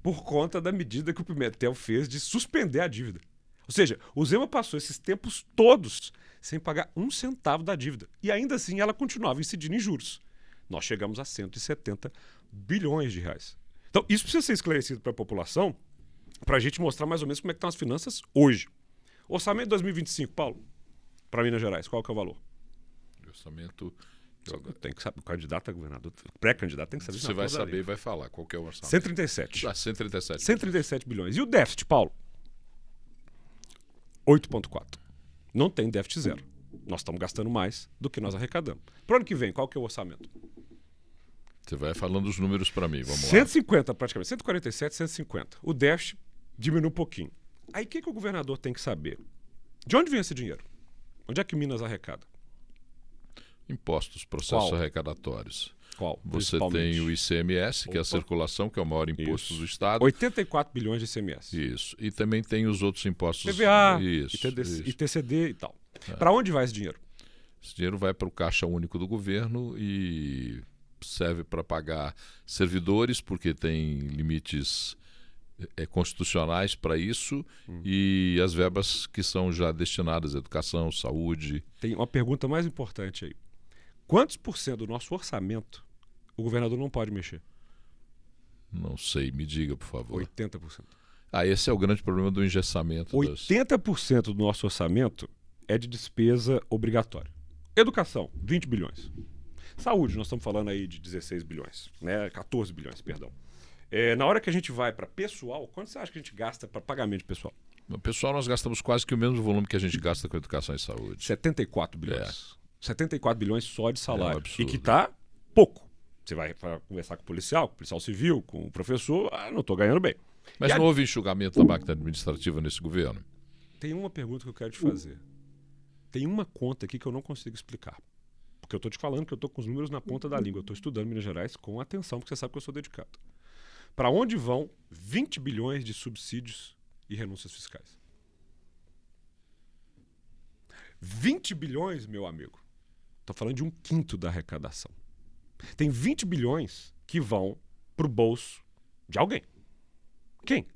por conta da medida que o Pimentel fez de suspender a dívida. Ou seja, o Zema passou esses tempos todos sem pagar um centavo da dívida. E ainda assim ela continuava incidindo em juros. Nós chegamos a 170 bilhões de reais. Então isso precisa ser esclarecido para a população, para a gente mostrar mais ou menos como é que estão as finanças hoje. Orçamento de 2025, Paulo, para Minas Gerais, qual que é o valor? Orçamento... Tem que saber, o candidato a governador, o pré-candidato tem que saber. Você vai saber e vai falar qual que é o orçamento. 137. 137. 137 bilhões. E o déficit, Paulo? 8,4. Não tem déficit zero. Nós estamos gastando mais do que nós arrecadamos. Para o ano que vem, qual que é o orçamento? Você vai falando os números para mim, vamos 150 praticamente, 147, 150. O déficit diminui um pouquinho. Aí o que o governador tem que saber? De onde vem esse dinheiro? Onde é que Minas arrecada? Impostos, processos Qual? arrecadatórios. Qual? Você tem o ICMS, que é a circulação, que é o maior imposto do Estado. 84 bilhões de ICMS. Isso. E também tem os outros impostos. PVA, isso, ITCD e tal. Para onde vai esse dinheiro? Esse dinheiro vai para o Caixa Único do Governo e serve para pagar servidores, porque tem limites constitucionais para isso, e as verbas que são já destinadas à educação, saúde. Tem uma pergunta mais importante aí. Quantos por cento do nosso orçamento o governador não pode mexer? Não sei, me diga, por favor. 80%. Esse é o grande problema do engessamento. 80% do nosso orçamento é de despesa obrigatória. Educação, 20 bilhões. Saúde, nós estamos falando aí de 16 bilhões, né? 14 bilhões, perdão. Na hora que a gente vai para pessoal, quanto você acha que a gente gasta para pagamento de pessoal? No pessoal, nós gastamos quase que o mesmo volume que a gente gasta com educação e saúde. 74 bilhões. 74 bilhões só de salário. É um absurdo. E que está pouco. Você vai conversar com o policial civil, com o professor, não estou ganhando bem. Mas não houve enxugamento da máquina administrativa nesse governo? Tem uma pergunta que eu quero te fazer. Tem uma conta aqui que eu não consigo explicar. Porque eu estou te falando que eu estou com os números na ponta da língua. Eu estou estudando Minas Gerais com atenção, porque você sabe que eu sou dedicado. Para onde vão 20 bilhões de subsídios e renúncias fiscais? 20 bilhões, meu amigo. Estou falando de 1/5 da arrecadação. Tem 20 bilhões que vão para o bolso de alguém. Quem?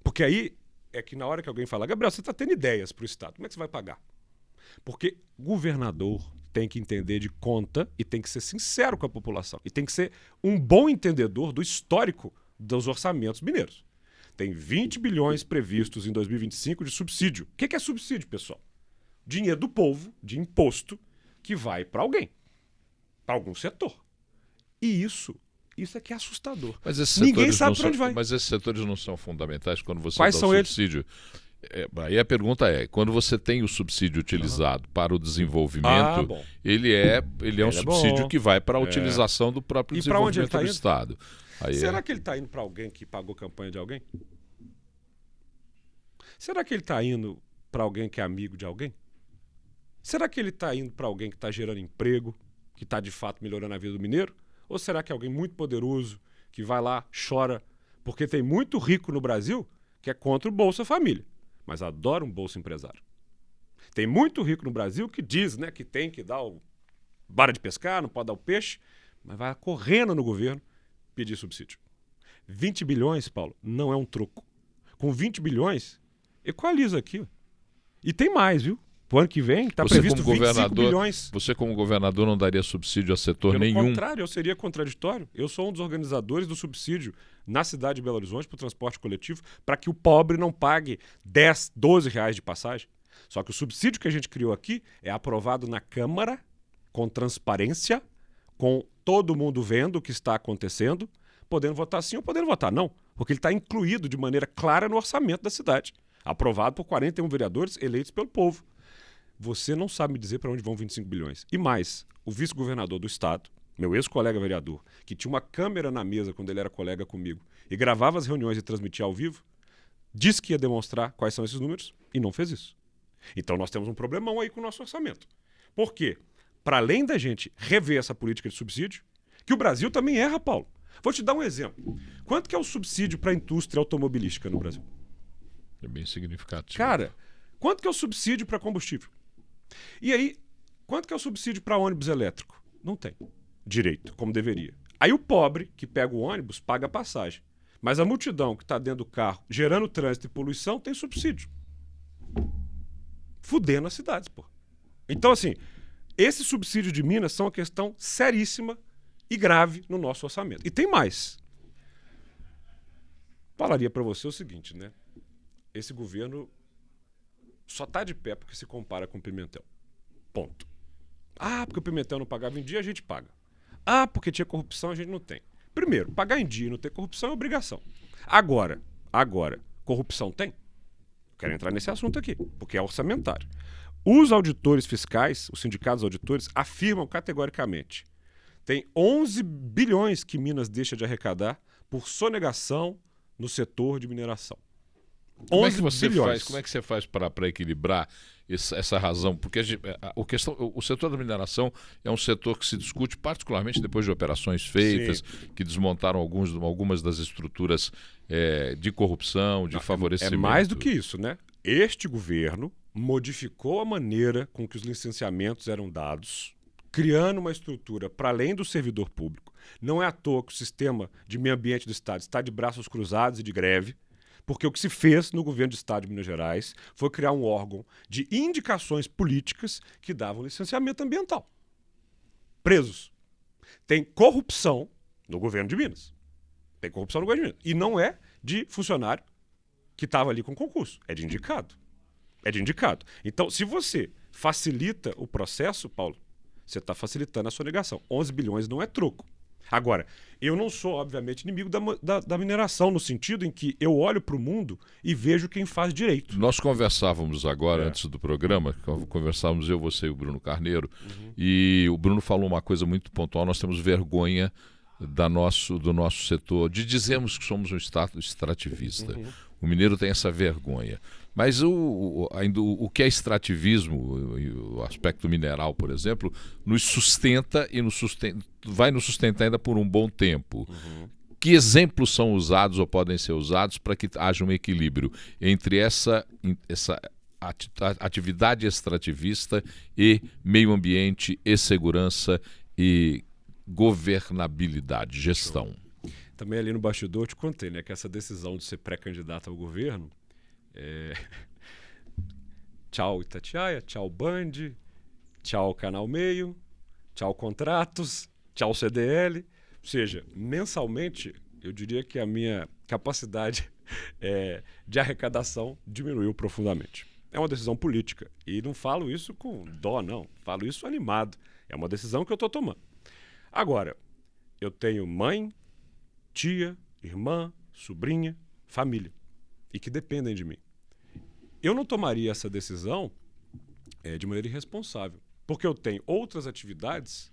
Porque aí é que na hora que alguém fala, Gabriel, você está tendo ideias para o Estado, como é que você vai pagar? Porque governador tem que entender de conta e tem que ser sincero com a população. E tem que ser um bom entendedor do histórico dos orçamentos mineiros. Tem 20 bilhões previstos em 2025 de subsídio. O que é subsídio, pessoal? Dinheiro do povo, de imposto, que vai para alguém, para algum setor. E isso é que é assustador. Mas ninguém sabe para onde vai. Mas esses setores não são fundamentais quando você Quais dá são o subsídio? Aí a pergunta é, quando você tem o subsídio utilizado para o desenvolvimento, ele é um subsídio que vai para a utilização do próprio desenvolvimento do Estado. Será que ele está indo para alguém que pagou campanha de alguém? Será que ele está indo para alguém que é amigo de alguém? Será que ele está indo para alguém que está gerando emprego, que está de fato melhorando a vida do mineiro? Ou será que é alguém muito poderoso que vai lá, chora? Porque tem muito rico no Brasil que é contra o Bolsa Família, mas adora um Bolsa Empresário. Tem muito rico no Brasil que diz, né, que tem que dar o vara de pescar, não pode dar o peixe, mas vai correndo no governo pedir subsídio. 20 bilhões, Paulo, não é um troco. Com 20 bilhões, equaliza aqui. E tem mais, viu? O ano que vem está previsto 25 bilhões. Você, como governador, não daria subsídio a setor nenhum? Pelo contrário, eu seria contraditório. Eu sou um dos organizadores do subsídio na cidade de Belo Horizonte para o transporte coletivo, para que o pobre não pague 10, 12 reais de passagem. Só que o subsídio que a gente criou aqui é aprovado na Câmara, com transparência, com todo mundo vendo o que está acontecendo, podendo votar sim ou podendo votar não, porque ele está incluído de maneira clara no orçamento da cidade, aprovado por 41 vereadores eleitos pelo povo. Você não sabe me dizer para onde vão 25 bilhões. E mais, o vice-governador do Estado, meu ex-colega vereador, que tinha uma câmera na mesa quando ele era colega comigo e gravava as reuniões e transmitia ao vivo, disse que ia demonstrar quais são esses números e não fez isso. Então nós temos um problemão aí com o nosso orçamento. Por quê? Para além da gente rever essa política de subsídio, que o Brasil também erra, Paulo. Vou te dar um exemplo. Quanto que é o subsídio para a indústria automobilística no Brasil? É bem significativo. Cara, quanto que é o subsídio para combustível? E aí, quanto que é o subsídio para ônibus elétrico? Não tem direito, como deveria. Aí o pobre que pega o ônibus paga a passagem. Mas a multidão que está dentro do carro, gerando trânsito e poluição, tem subsídio. Fudendo as cidades, pô. Então, assim, esse subsídio de Minas são uma questão seríssima e grave no nosso orçamento. E tem mais. Falaria para você o seguinte, né? Esse governo só está de pé porque se compara com o Pimentel. Ponto. Ah, porque o Pimentel não pagava em dia, a gente paga. Ah, porque tinha corrupção, a gente não tem. Primeiro, pagar em dia e não ter corrupção é obrigação. Agora, corrupção tem? Quero entrar nesse assunto aqui, porque é orçamentário. Os auditores fiscais, os sindicatos auditores, afirmam categoricamente: tem 11 bilhões que Minas deixa de arrecadar por sonegação no setor de mineração. Como é que você faz para equilibrar essa razão? Porque o setor da mineração é um setor que se discute particularmente depois de operações feitas, Sim. que desmontaram algumas das estruturas de corrupção, de favorecimento. É mais do que isso, né? Este governo modificou a maneira com que os licenciamentos eram dados, criando uma estrutura para além do servidor público. Não é à toa que o sistema de meio ambiente do Estado está de braços cruzados e de greve, porque o que se fez no governo do Estado de Minas Gerais foi criar um órgão de indicações políticas que davam licenciamento ambiental. Presos. Tem corrupção no governo de Minas. Tem corrupção no governo de Minas. E não é de funcionário que estava ali com concurso. É de indicado. É de indicado. Então, se você facilita o processo, Paulo, você está facilitando a sonegação. 11 bilhões não é troco. Agora, eu não sou, obviamente, inimigo da mineração, no sentido em que eu olho para o mundo e vejo quem faz direito. Nós conversávamos agora, antes do programa, conversávamos eu, você e o Bruno Carneiro, e o Bruno falou uma coisa muito pontual: nós temos vergonha do nosso setor, de dizermos que somos um estado extrativista. O mineiro tem essa vergonha. Mas o que é extrativismo, o aspecto mineral, por exemplo, nos sustenta e vai nos sustentar ainda por um bom tempo. Que exemplos são usados ou podem ser usados para que haja um equilíbrio entre essa atividade extrativista e meio ambiente e segurança e governabilidade, gestão? Também ali no bastidor eu te contei, né, que essa decisão de ser pré-candidato ao governo tchau Itatiaia, tchau Band, tchau Canal Meio, tchau contratos, tchau CDL. Ou seja, mensalmente, eu diria que a minha capacidade de arrecadação diminuiu profundamente. É uma decisão política. E não falo isso com dó, não. Falo isso animado. É uma decisão que eu estou tomando. Agora, eu tenho mãe, tia, irmã, sobrinha, família, e que dependem de mim. Eu não tomaria essa decisão de maneira irresponsável, porque eu tenho outras atividades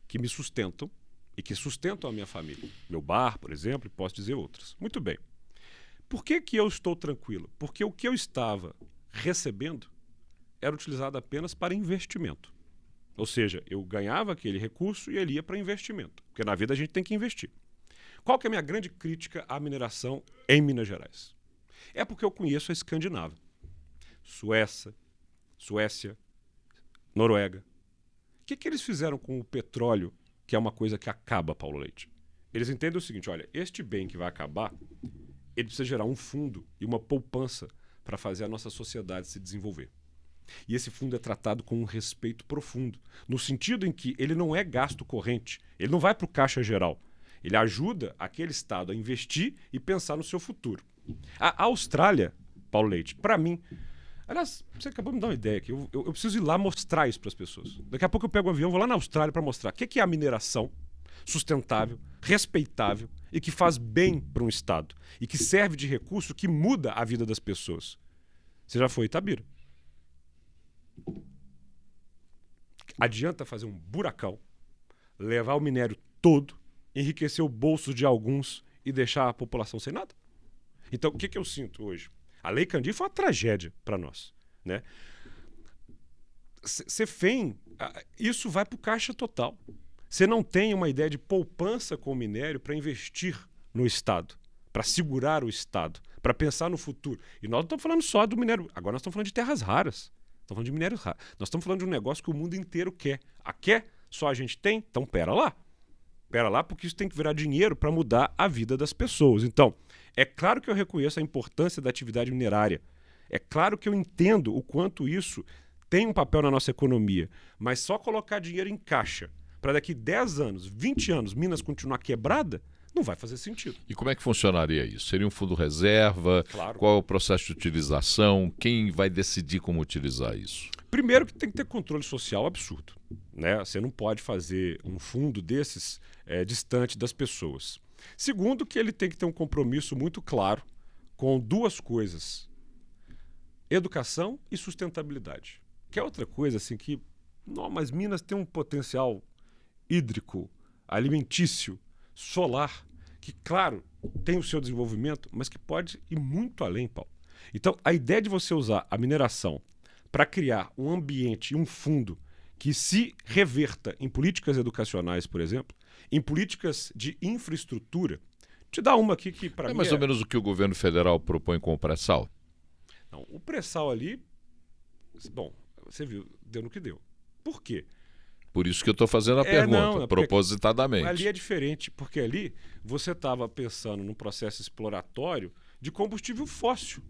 que me sustentam e que sustentam a minha família. Meu bar, por exemplo, e posso dizer outras. Muito bem. Por que eu estou tranquilo? Porque o que eu estava recebendo era utilizado apenas para investimento. Ou seja, eu ganhava aquele recurso e ele ia para investimento, porque na vida a gente tem que investir. Qual que é a minha grande crítica à mineração em Minas Gerais? É porque eu conheço a Escandinávia. Suécia, Noruega. O que eles fizeram com o petróleo, que é uma coisa que acaba, Paulo Leite? Eles entendem o seguinte: olha, este bem que vai acabar, ele precisa gerar um fundo e uma poupança para fazer a nossa sociedade se desenvolver. E esse fundo é tratado com um respeito profundo, no sentido em que ele não é gasto corrente, ele não vai para o caixa geral. Ele ajuda aquele Estado a investir e pensar no seu futuro. A Austrália, Paulo Leite, para mim... Aliás, você acabou de me dar uma ideia aqui. Eu preciso ir lá mostrar isso para as pessoas. Daqui a pouco eu pego um avião, vou lá na Austrália para mostrar o que é a mineração sustentável, respeitável e que faz bem para um Estado. E que serve de recurso que muda a vida das pessoas. Você já foi em Itabira? Adianta fazer um buracão, levar o minério todo, enriquecer o bolso de alguns e deixar a população sem nada? Então, o que eu sinto hoje? A Lei Candir foi uma tragédia para nós, né? Cefem, isso vai para o caixa total. você não tem uma ideia de poupança com o minério para investir no Estado, para segurar o Estado, para pensar no futuro. E nós não estamos falando só do minério, agora nós estamos falando de terras raras, estamos falando de minérios raros. Nós estamos falando de um negócio que o mundo inteiro quer. Quer? Só a gente tem? Então pera lá. Pera lá, porque isso tem que virar dinheiro para mudar a vida das pessoas. Então, é claro que eu reconheço a importância da atividade minerária. É claro que eu entendo o quanto isso tem um papel na nossa economia. Mas só colocar dinheiro em caixa para daqui 10 anos, 20 anos, Minas continuar quebrada, não vai fazer sentido. E como é que funcionaria isso? Seria um fundo reserva? Claro. Qual é o processo de utilização? Quem vai decidir como utilizar isso? Primeiro que tem que ter controle social absurdo, né? Você não pode fazer um fundo desses distante das pessoas. Segundo que ele tem que ter um compromisso muito claro com duas coisas: educação e sustentabilidade. Que é outra coisa assim que, não, mas Minas tem um potencial hídrico, alimentício, solar, que claro, tem o seu desenvolvimento, mas que pode ir muito além, Paulo. Então, a ideia de você usar a mineração para criar um ambiente e um fundo que se reverta em políticas educacionais, por exemplo, em políticas de infraestrutura. Te dá uma aqui que para mim mais ou menos o que o governo federal propõe com o pré-sal? Não, o pré-sal ali, bom, você viu, deu no que deu. Por quê? Por isso que eu estou fazendo a pergunta, não, propositadamente. Ali é diferente, porque ali você estava pensando num processo exploratório de combustível fóssil.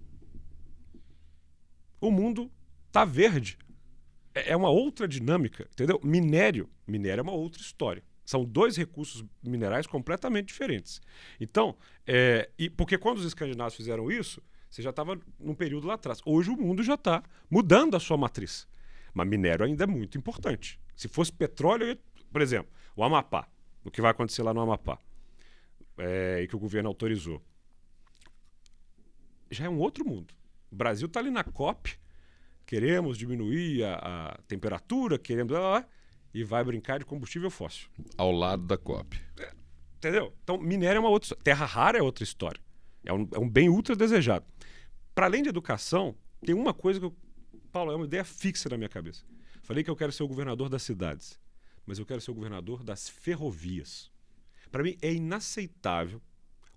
O mundo está verde. É uma outra dinâmica, entendeu? Minério é uma outra história. São dois recursos minerais completamente diferentes. Então, porque quando os escandinavos fizeram isso, você já estava num período lá atrás. Hoje o mundo já está mudando a sua matriz. Mas minério ainda é muito importante. Se fosse petróleo, por exemplo, o Amapá, o que vai acontecer lá no Amapá, e que o governo autorizou, já é um outro mundo. O Brasil está ali na COP, queremos diminuir a temperatura, queremos... e vai brincar de combustível fóssil. Ao lado da COP. Entendeu? Então, minério é uma outra história. Terra rara é outra história. É um bem ultra desejado. Para além de educação, tem uma coisa que Paulo, é uma ideia fixa na minha cabeça. Falei que eu quero ser o governador das cidades, mas eu quero ser o governador das ferrovias. Para mim é inaceitável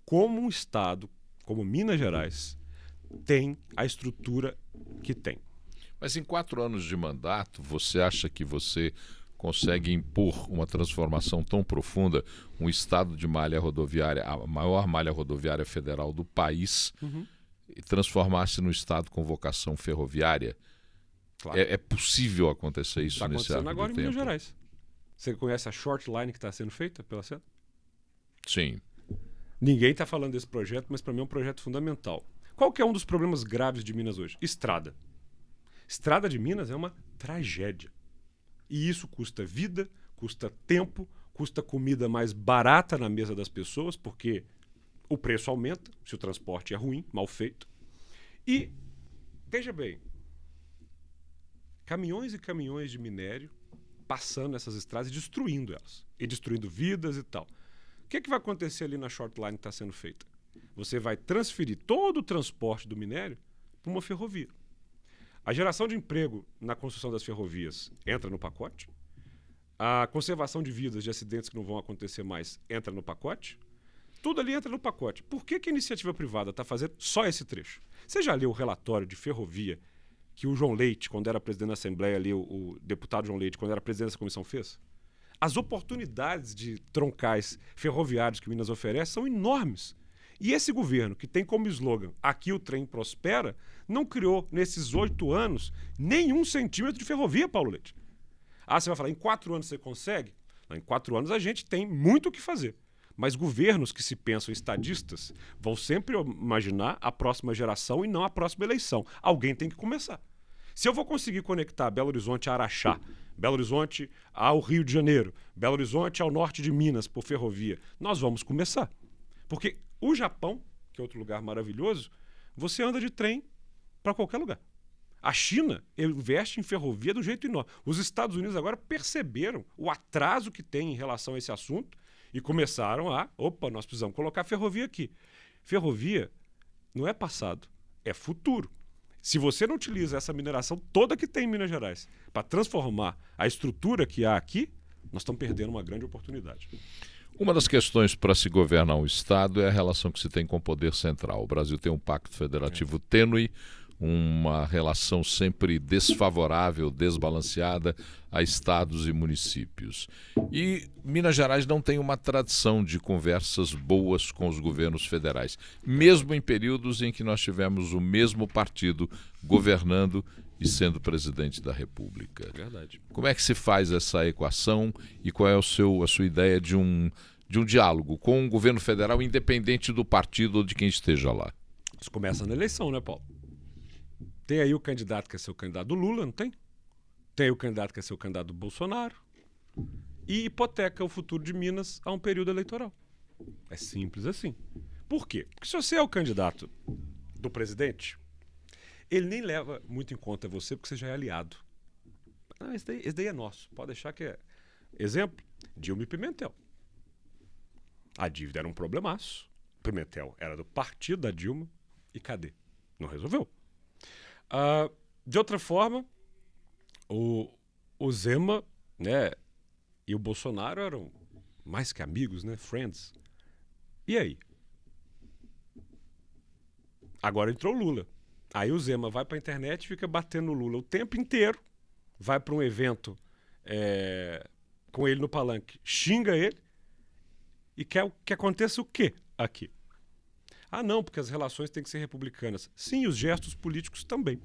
como um estado, como Minas Gerais, tem a estrutura que tem. Mas em 4 anos de mandato, você acha que você consegue impor uma transformação tão profunda, um estado de malha rodoviária, a maior malha rodoviária federal do país, e transformar-se num estado com vocação ferroviária? Claro. É possível acontecer isso nesse arco de tempo? Está acontecendo agora em Minas Gerais. Você conhece a short line que está sendo feita pela SEDA? Sim. Ninguém está falando desse projeto, mas para mim é um projeto fundamental. Qual que é um dos problemas graves de Minas hoje? Estrada. Estrada de Minas é uma tragédia. E isso custa vida, custa tempo, custa comida mais barata na mesa das pessoas, porque o preço aumenta se o transporte é ruim, mal feito. E, veja bem, caminhões e caminhões de minério passando essas estradas e destruindo elas. E destruindo vidas e tal. O que vai acontecer ali na short line que está sendo feita? Você vai transferir todo o transporte do minério para uma ferrovia. A geração de emprego na construção das ferrovias entra no pacote. A conservação de vidas de acidentes que não vão acontecer mais entra no pacote. Tudo ali entra no pacote. Por que a iniciativa privada está fazendo só esse trecho? Você já leu o relatório de ferrovia que o João Leite, quando era presidente da Assembleia, ali, o deputado João Leite, quando era presidente dessa comissão, fez? As oportunidades de troncais ferroviários que Minas oferece são enormes. E esse governo, que tem como slogan "Aqui o trem prospera", não criou, nesses 8 anos, nenhum centímetro de ferrovia, Paulo Leite. Você vai falar, em 4 anos você consegue? Não, em 4 anos a gente tem muito o que fazer. Mas governos que se pensam estadistas vão sempre imaginar a próxima geração e não a próxima eleição. Alguém tem que começar. Se eu vou conseguir conectar Belo Horizonte a Araxá, Belo Horizonte ao Rio de Janeiro, Belo Horizonte ao norte de Minas por ferrovia, nós vamos começar. Porque o Japão, que é outro lugar maravilhoso, você anda de trem para qualquer lugar. A China investe em ferrovia do jeito enorme. Os Estados Unidos agora perceberam o atraso que tem em relação a esse assunto e começaram nós precisamos colocar ferrovia aqui. Ferrovia não é passado, é futuro. Se você não utiliza essa mineração toda que tem em Minas Gerais para transformar a estrutura que há aqui, Nós estamos perdendo uma grande oportunidade. Uma das questões para se governar um Estado é a relação que se tem com o poder central. O Brasil tem um pacto federativo tênue, uma relação sempre desfavorável, desbalanceada a estados e municípios. E Minas Gerais não tem uma tradição de conversas boas com os governos federais, mesmo em períodos em que nós tivemos o mesmo partido governando e sendo presidente da República. Verdade. Como é que se faz essa equação e qual é a sua ideia de um diálogo com o governo federal, independente do partido ou de quem esteja lá? Isso começa na eleição, né, Paulo? Tem aí o candidato que quer ser o candidato do Lula, não tem? Tem aí o candidato que quer ser o candidato do Bolsonaro. E hipoteca o futuro de Minas a um período eleitoral. É simples assim. Por quê? Porque se você é o candidato do presidente, ele nem leva muito em conta você porque você já é aliado. Não, esse daí é nosso. Pode deixar que é. Exemplo, Dilma e Pimentel. A dívida era um problemaço. Pimentel era do partido da Dilma. E cadê? Não resolveu. De outra forma, o Zema, né, e o Bolsonaro eram mais que amigos, né? Friends. E aí? Agora entrou o Lula. Aí o Zema vai para a internet e fica batendo o Lula o tempo inteiro. Vai para um evento com ele no palanque, xinga ele e quer que aconteça o quê aqui? Ah, não, porque as relações têm que ser republicanas. Sim, os gestos políticos também.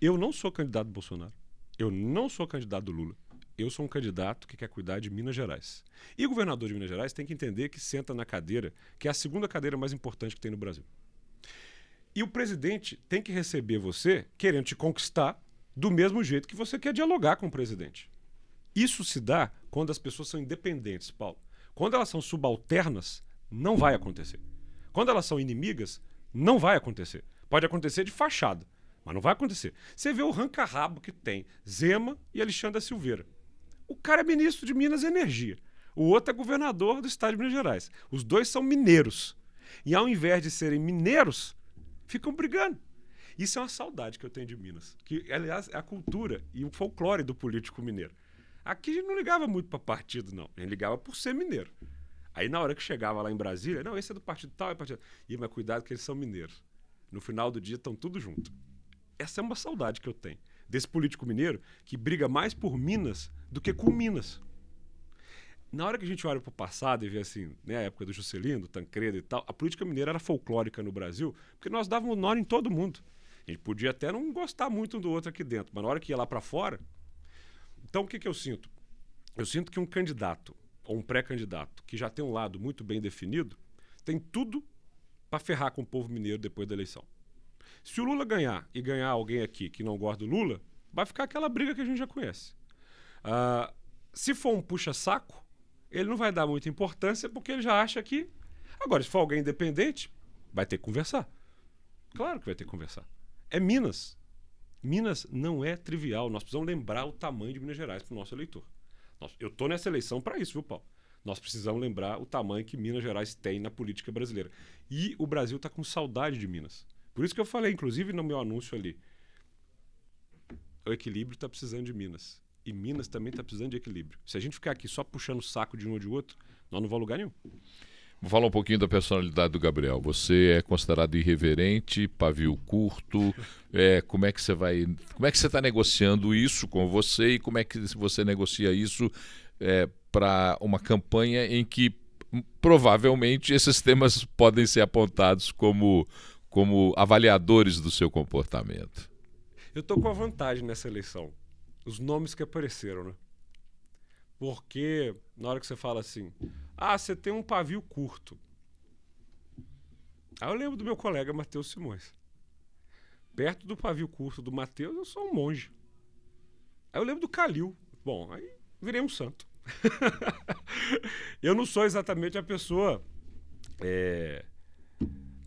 Eu não sou candidato do Bolsonaro. Eu não sou candidato do Lula. Eu sou um candidato que quer cuidar de Minas Gerais. E o governador de Minas Gerais tem que entender que senta na cadeira, que é a segunda cadeira mais importante que tem no Brasil. E o presidente tem que receber você querendo te conquistar do mesmo jeito que você quer dialogar com o presidente. Isso se dá quando as pessoas são independentes, Paulo. Quando elas são subalternas, não vai acontecer. Quando elas são inimigas, não vai acontecer. Pode acontecer de fachada, mas não vai acontecer. Você vê o ranca-rabo que tem Zema e Alexandre Silveira. O cara é ministro de Minas e Energia. O outro é governador do estado de Minas Gerais. Os dois são mineiros. E ao invés de serem mineiros, ficam brigando. Isso é uma saudade que eu tenho de Minas. Que, aliás, é a cultura e o folclore do político mineiro. Aqui a gente não ligava muito para partido, não. A gente ligava por ser mineiro. Aí na hora que chegava lá em Brasília, não, esse é do partido tal, é partido... mas cuidado que eles são mineiros. No final do dia estão tudo junto. Essa é uma saudade que eu tenho. Desse político mineiro que briga mais por Minas do que com Minas. Na hora que a gente olha para o passado e vê assim, né, a época do Juscelino, do Tancredo e tal, a política mineira era folclórica no Brasil, porque nós dávamos nó em todo mundo. A gente podia até não gostar muito um do outro aqui dentro, mas na hora que ia lá para fora... Então o que eu sinto? Eu sinto que um candidato ou um pré-candidato que já tem um lado muito bem definido, tem tudo para ferrar com o povo mineiro depois da eleição. Se o Lula ganhar e ganhar alguém aqui que não gosta do Lula, vai ficar aquela briga que a gente já conhece. Se for um puxa-saco, ele não vai dar muita importância porque ele já acha que... Agora, se for alguém independente, vai ter que conversar. Claro que vai ter que conversar. É Minas. Minas não é trivial. Nós precisamos lembrar o tamanho de Minas Gerais para o nosso eleitor. Eu estou nessa eleição para isso, viu, Paulo? Nós precisamos lembrar o tamanho que Minas Gerais tem na política brasileira. E o Brasil está com saudade de Minas. Por isso que eu falei, inclusive no meu anúncio ali, o equilíbrio está precisando de Minas. E Minas também está precisando de equilíbrio. Se a gente ficar aqui só puxando o saco de um ou de outro, nós não vamos a lugar nenhum. Vou falar um pouquinho da personalidade do Gabriel. Você é considerado irreverente, pavio curto. Como é que você está negociando isso com você e como é que você negocia isso para uma campanha em que provavelmente esses temas podem ser apontados como avaliadores do seu comportamento? Eu estou com a vantagem nessa eleição. Os nomes que apareceram, né? Porque na hora que você fala assim, você tem um pavio curto. Aí eu lembro do meu colega Matheus Simões. Perto do pavio curto do Matheus, eu sou um monge. Aí eu lembro do Calil. Bom, aí virei um santo. Eu não sou exatamente a pessoa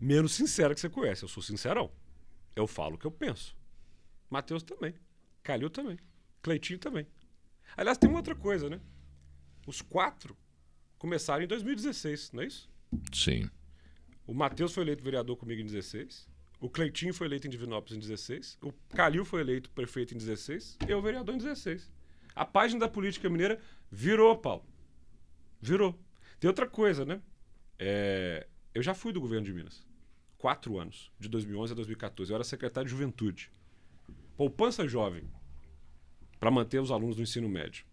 menos sincera que você conhece. Eu sou sincerão. Eu falo o que eu penso. Matheus também. Calil também. Cleitinho também. Aliás, tem uma outra coisa, né? Os 4 começaram em 2016, não é isso? Sim. O Matheus foi eleito vereador comigo em 16. O Cleitinho foi eleito em Divinópolis em 16. O Calil foi eleito prefeito em 16. Eu vereador em 16. A página da política mineira virou, Paulo. Virou. Tem outra coisa, né? Eu já fui do governo de Minas. 4 anos, de 2011 a 2014. Eu era secretário de Juventude. Poupança jovem, para manter os alunos do ensino médio.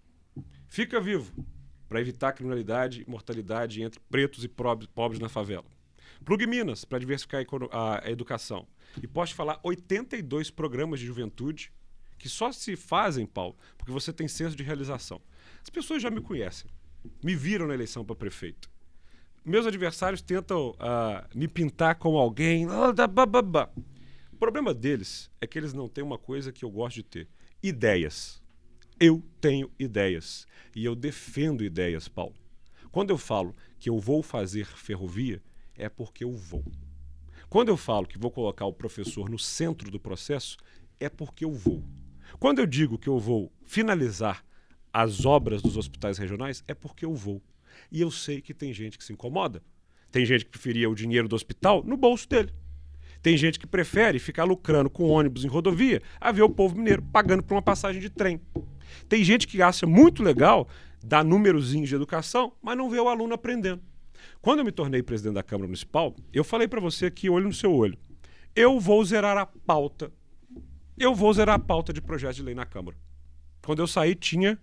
Fica vivo, para evitar criminalidade e mortalidade entre pretos e pobres na favela. Plug Minas, para diversificar a educação. E posso te falar 82 programas de juventude que só se fazem, Paulo, porque você tem senso de realização. As pessoas já me conhecem, me viram na eleição para prefeito. Meus adversários tentam me pintar como alguém. O problema deles é que eles não têm uma coisa que eu gosto de ter: ideias. Eu tenho ideias. E eu defendo ideias, Paulo. Quando eu falo que eu vou fazer ferrovia, é porque eu vou. Quando eu falo que vou colocar o professor no centro do processo, é porque eu vou. Quando eu digo que eu vou finalizar as obras dos hospitais regionais, é porque eu vou. E eu sei que tem gente que se incomoda. Tem gente que preferia o dinheiro do hospital no bolso dele. Tem gente que prefere ficar lucrando com ônibus em rodovia a ver o povo mineiro pagando por uma passagem de trem. Tem gente que acha muito legal dar númerozinhos de educação, mas não vê o aluno aprendendo. Quando eu me tornei presidente da Câmara Municipal, eu falei para você aqui, olho no seu olho, eu vou zerar a pauta. Eu vou zerar a pauta de projetos de lei na Câmara. Quando eu saí, tinha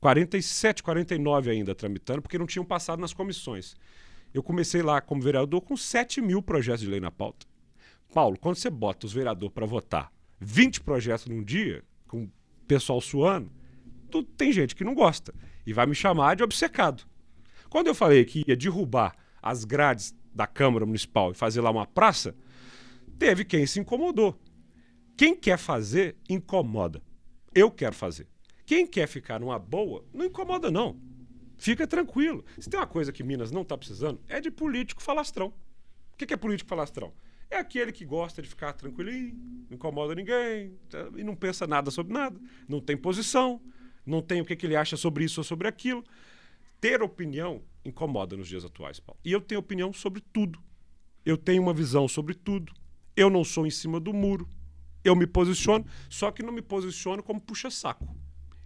47, 49 ainda tramitando, porque não tinham passado nas comissões. Eu comecei lá como vereador com 7 mil projetos de lei na pauta. Paulo, quando você bota os vereadores para votar 20 projetos num dia, com o pessoal suando, tem gente que não gosta e vai me chamar de obcecado. Quando eu falei que ia derrubar as grades da Câmara Municipal e fazer lá uma praça, teve quem se incomodou. Quem quer fazer, incomoda. Eu quero fazer. Quem quer ficar numa boa, não incomoda não. Fica tranquilo. Se tem uma coisa que Minas não está precisando, é de político falastrão. O que é político falastrão? É aquele que gosta de ficar tranquilinho, não incomoda ninguém e não pensa nada sobre nada, não tem posição, não tem o que ele acha sobre isso ou sobre aquilo. Ter opinião incomoda nos dias atuais, Paulo. E eu tenho opinião sobre tudo. Eu tenho uma visão sobre tudo. Eu não sou em cima do muro. Eu me posiciono, só que não me posiciono como puxa-saco.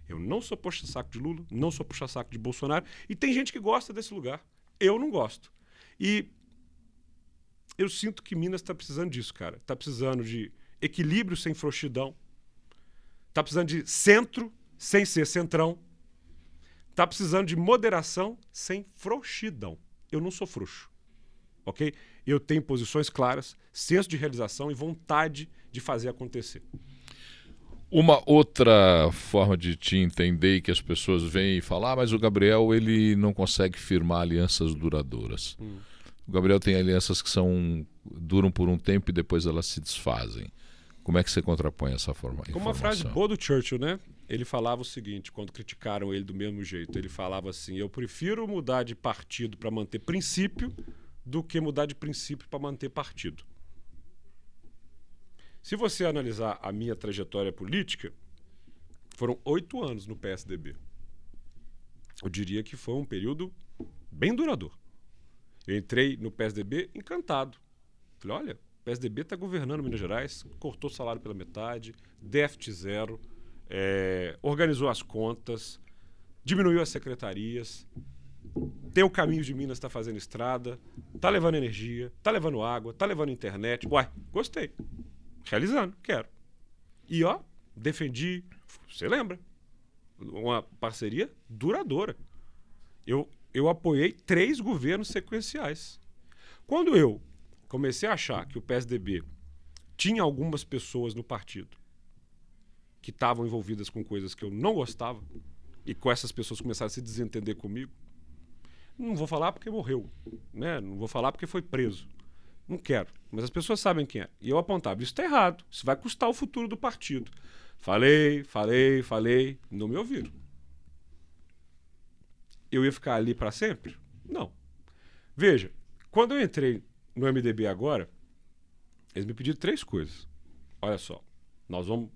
Eu não sou puxa-saco de Lula, não sou puxa-saco de Bolsonaro. E tem gente que gosta desse lugar. Eu não gosto. E eu sinto que Minas está precisando disso, cara. Está precisando de equilíbrio sem frouxidão. Está precisando de centro sem ser centrão. Está precisando de moderação sem frouxidão. Eu não sou frouxo, ok? Eu tenho posições claras, senso de realização e vontade de fazer acontecer. Uma outra forma de te entender, que as pessoas vêm e falam, mas o Gabriel ele não consegue firmar alianças duradouras. O Gabriel tem alianças que duram por um tempo e depois elas se desfazem. Como é que você contrapõe essa informação? Como uma frase boa do Churchill, né? Ele falava o seguinte, quando criticaram ele do mesmo jeito, ele falava assim, eu prefiro mudar de partido para manter princípio do que mudar de princípio para manter partido. Se você analisar a minha trajetória política, foram 8 anos no PSDB. Eu diria que foi um período bem duradouro. Eu entrei no PSDB encantado. Falei, olha, o PSDB está governando Minas Gerais, cortou o salário pela metade, déficit zero, organizou as contas, diminuiu as secretarias, tem o Caminho de Minas, está fazendo estrada, está levando energia, está levando água, está levando internet. Uai, gostei. Realizando, quero. E ó, defendi, você lembra, uma parceria duradoura. Eu apoiei 3 governos sequenciais. Quando eu comecei a achar que o PSDB tinha algumas pessoas no partido que estavam envolvidas com coisas que eu não gostava e com essas pessoas começaram a se desentender comigo, não vou falar porque morreu, né? Não vou falar porque foi preso. Não quero, mas as pessoas sabem quem é. E eu apontava, isso está errado, isso vai custar o futuro do partido. Falei, não me ouviram. Eu ia ficar ali para sempre? Não. Veja, quando eu entrei no MDB agora, eles me pediram 3 coisas. Olha só, nós vamos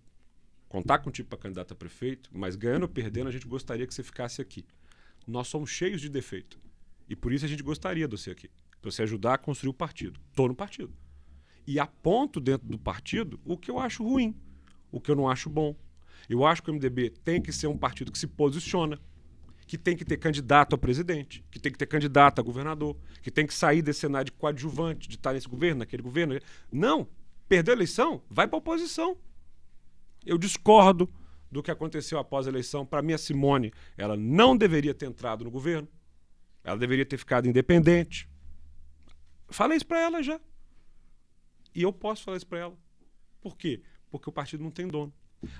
contar contigo para candidato a prefeito, mas ganhando ou perdendo a gente gostaria que você ficasse aqui. Nós somos cheios de defeito. E por isso a gente gostaria de você aqui. Para você ajudar a construir o partido. Estou no partido. E aponto dentro do partido o que eu acho ruim, o que eu não acho bom. Eu acho que o MDB tem que ser um partido que se posiciona, que tem que ter candidato a presidente, que tem que ter candidato a governador, que tem que sair desse cenário de coadjuvante, de estar nesse governo, naquele governo. Não, perdeu a eleição, vai para a oposição. Eu discordo do que aconteceu após a eleição. Para mim, a Simone, ela não deveria ter entrado no governo. Ela deveria ter ficado independente. Falei isso para ela já. E eu posso falar isso para ela. Por quê? Porque o partido não tem dono.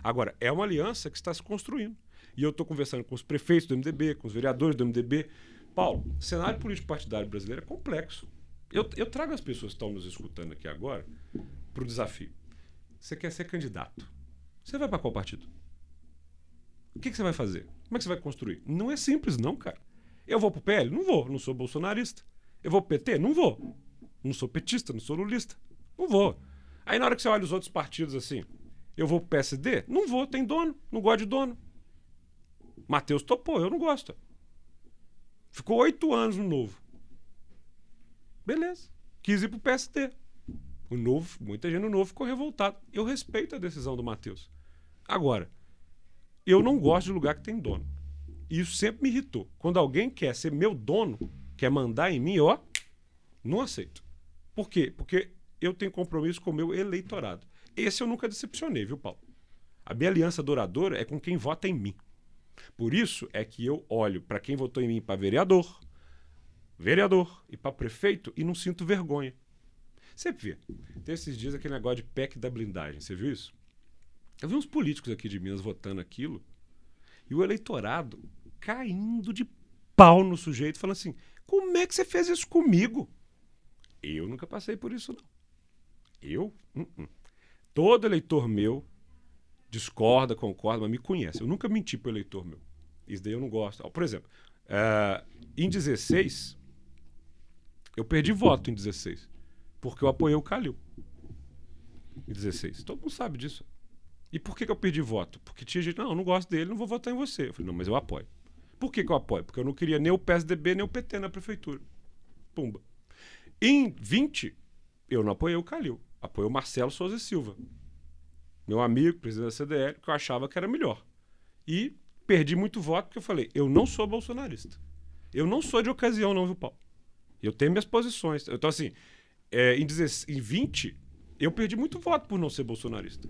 Agora, é uma aliança que está se construindo. E eu estou conversando com os prefeitos do MDB, com os vereadores do MDB. Paulo, o cenário político partidário brasileiro é complexo. Eu trago as pessoas que estão nos escutando aqui agora para o desafio. Você quer ser candidato. Você vai para qual partido? O que você vai fazer? Como é que você vai construir? Não é simples, não, cara. Eu vou pro PL? Não vou, não sou bolsonarista. Eu vou pro PT? Não vou. Não sou petista, não sou lulista. Não vou. Aí na hora que você olha os outros partidos assim, eu vou pro PSD? Não vou, tem dono, não gosto de dono. Matheus topou, eu não gosto. Ficou 8 anos no Novo. Beleza. Quis ir pro PSD. O Novo, muita gente no Novo ficou revoltado. Eu respeito a decisão do Matheus. Agora, eu não gosto de lugar que tem dono. E isso sempre me irritou. Quando alguém quer ser meu dono, quer mandar em mim, não aceito. Por quê? Porque eu tenho compromisso com o meu eleitorado. Esse eu nunca decepcionei, viu, Paulo? A minha aliança duradoura é com quem vota em mim. Por isso é que eu olho para quem votou em mim para vereador e para prefeito e não sinto vergonha. Você vê, tem esses dias aquele negócio de PEC da blindagem, você viu isso? Eu vi uns políticos aqui de Minas votando aquilo e o eleitorado caindo de pau no sujeito, falando assim, como é que você fez isso comigo? Eu nunca passei por isso, não. Eu? Todo eleitor meu discorda, concorda, mas me conhece. Eu nunca menti pro eleitor meu. Isso daí eu não gosto. Por exemplo, em 16, eu perdi voto em 16, porque eu apoiei o Calil. Em 16. Todo mundo sabe disso. E por que eu perdi voto? Porque tinha gente, não, eu não gosto dele, não vou votar em você. Eu falei, não, mas eu apoio. Por que eu apoio? Porque eu não queria nem o PSDB, nem o PT na prefeitura. Pumba. Em 20, eu não apoiei o Calil. Apoiei o Marcelo Souza e Silva. Meu amigo, presidente da CDL, que eu achava que era melhor. E perdi muito voto porque eu falei, eu não sou bolsonarista. Eu não sou de ocasião, não, viu, Paulo? Eu tenho minhas posições. Então, assim, em 20, eu perdi muito voto por não ser bolsonarista.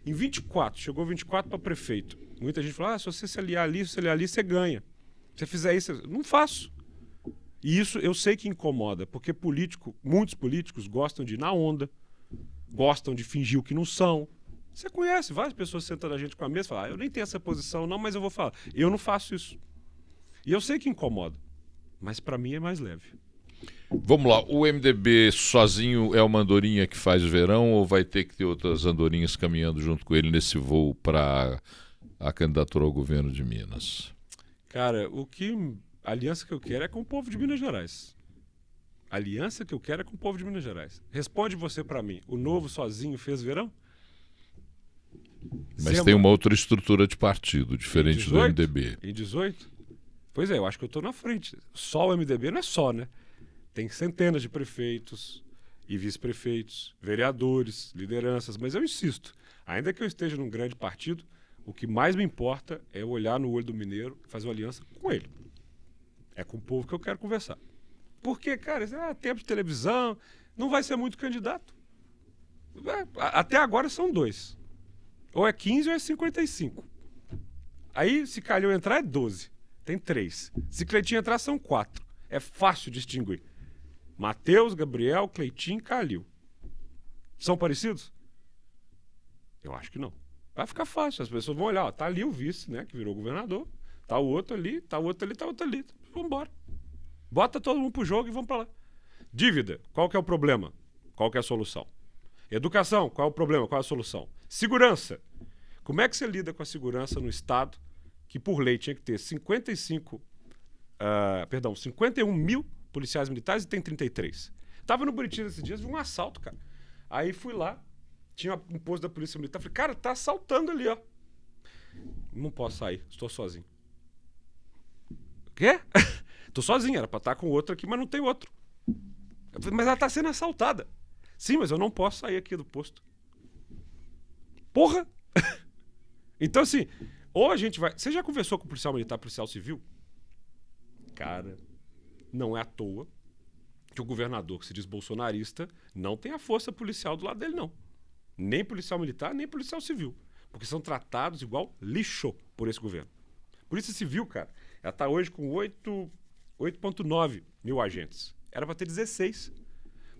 Em 24, chegou 24 para prefeito. Muita gente falou, se você se aliar ali, você ganha. Se você fizer isso, não faço. E isso eu sei que incomoda, porque muitos políticos gostam de ir na onda, gostam de fingir o que não são. Você conhece várias pessoas sentando a gente com a mesa e falam, eu nem tenho essa posição não, mas eu vou falar. Eu não faço isso. E eu sei que incomoda, mas para mim é mais leve. Vamos lá, o MDB sozinho é uma andorinha que faz verão ou vai ter que ter outras andorinhas caminhando junto com ele nesse voo para a candidatura ao governo de Minas? Cara, a aliança que eu quero é com o povo de Minas Gerais. A aliança que eu quero é com o povo de Minas Gerais. Responde você para mim, o Novo sozinho fez verão? Mas tem uma outra estrutura de partido, diferente do MDB. Em 18? Pois é, eu acho que eu estou na frente. Só o MDB não é só, né? Tem centenas de prefeitos e vice-prefeitos, vereadores, lideranças, mas eu insisto, ainda que eu esteja num grande partido, o que mais me importa é eu olhar no olho do mineiro e fazer uma aliança com ele. É com o povo que eu quero conversar. Porque, cara, tempo de televisão, não vai ser muito candidato. Até agora são 2. Ou é 15 ou é 55. Aí, se Calil entrar, é 12. Tem 3. Se Cleitinho entrar, são 4. É fácil distinguir. Matheus, Gabriel, Cleitinho e Calil. São parecidos? Eu acho que não. Vai ficar fácil. As pessoas vão olhar. Tá ali o vice, né, que virou governador. Tá o outro ali, tá o outro ali, tá o outro ali. Vamos embora. Bota todo mundo pro jogo e vamos pra lá. Dívida. Qual que é o problema? Qual que é a solução? Educação. Qual é o problema? Qual é a solução? Segurança. Como é que você lida com a segurança no Estado que, por lei, tinha que ter 51 mil policiais militares e tem 33? Tava no Buritis esses dias, vi um assalto, cara. Aí fui lá, tinha um posto da Polícia Militar, falei, cara, tá assaltando ali, ó. Não posso sair, estou sozinho. O quê? Tô sozinho, era pra estar com outro aqui, mas não tem outro. Eu falei, mas ela tá sendo assaltada. Sim, mas eu não posso sair aqui do posto. Porra! Então, assim, ou a gente vai... Você já conversou com policial militar, policial civil? Cara, não é à toa que o governador, que se diz bolsonarista, não tem a força policial do lado dele, não. Nem policial militar, nem policial civil. Porque são tratados igual lixo por esse governo. Polícia Civil, cara, ela está hoje com 8,9 mil agentes. Era para ter 16.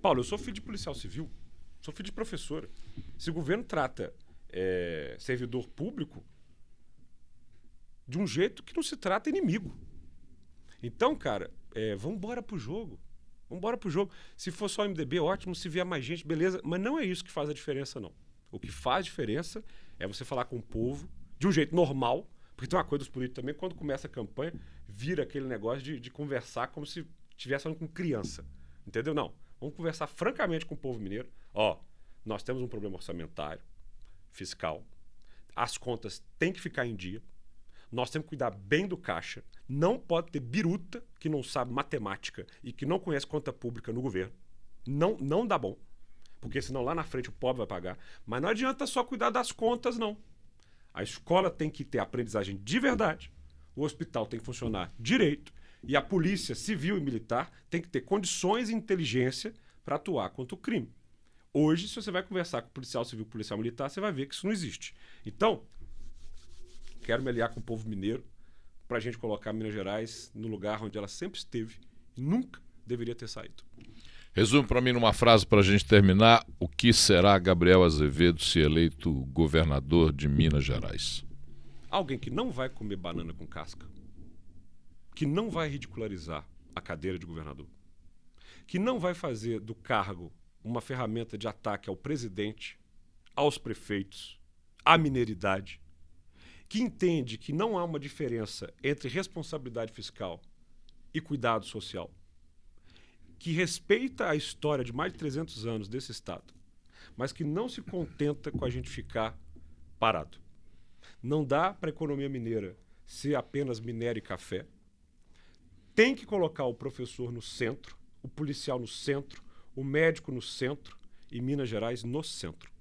Paulo, eu sou filho de policial civil, sou filho de professora. Se o governo trata servidor público de um jeito que não se trata inimigo. Então, cara, vamos embora pro jogo. Vamos embora pro jogo. Se for só MDB, ótimo. Se vier mais gente, beleza. Mas não é isso que faz a diferença, não. O que faz diferença é você falar com o povo de um jeito normal. Porque tem uma coisa dos políticos também, quando começa a campanha, vira aquele negócio de conversar como se estivesse falando com criança. Entendeu? Não. Vamos conversar francamente com o povo mineiro. Ó, nós temos um problema orçamentário, fiscal. As contas têm que ficar em dia. Nós temos que cuidar bem do caixa. Não pode ter biruta que não sabe matemática e que não conhece conta pública no governo. Não dá bom. Porque senão lá na frente o pobre vai pagar. Mas não adianta só cuidar das contas, não. A escola tem que ter aprendizagem de verdade. O hospital tem que funcionar direito. E a polícia civil e militar tem que ter condições e inteligência para atuar contra o crime. Hoje, se você vai conversar com policial civil e policial militar, você vai ver que isso não existe. Então, quero me aliar com o povo mineiro para a gente colocar Minas Gerais no lugar onde ela sempre esteve e nunca deveria ter saído. Resume para mim numa frase para a gente terminar. O que será Gabriel Azevedo se eleito governador de Minas Gerais? Alguém que não vai comer banana com casca, que não vai ridicularizar a cadeira de governador, que não vai fazer do cargo uma ferramenta de ataque ao presidente, aos prefeitos, à mineridade, que entende que não há uma diferença entre responsabilidade fiscal e cuidado social, que respeita a história de mais de 300 anos desse Estado, mas que não se contenta com a gente ficar parado. Não dá para a economia mineira ser apenas minério e café. Tem que colocar o professor no centro, o policial no centro, o médico no centro e Minas Gerais no centro.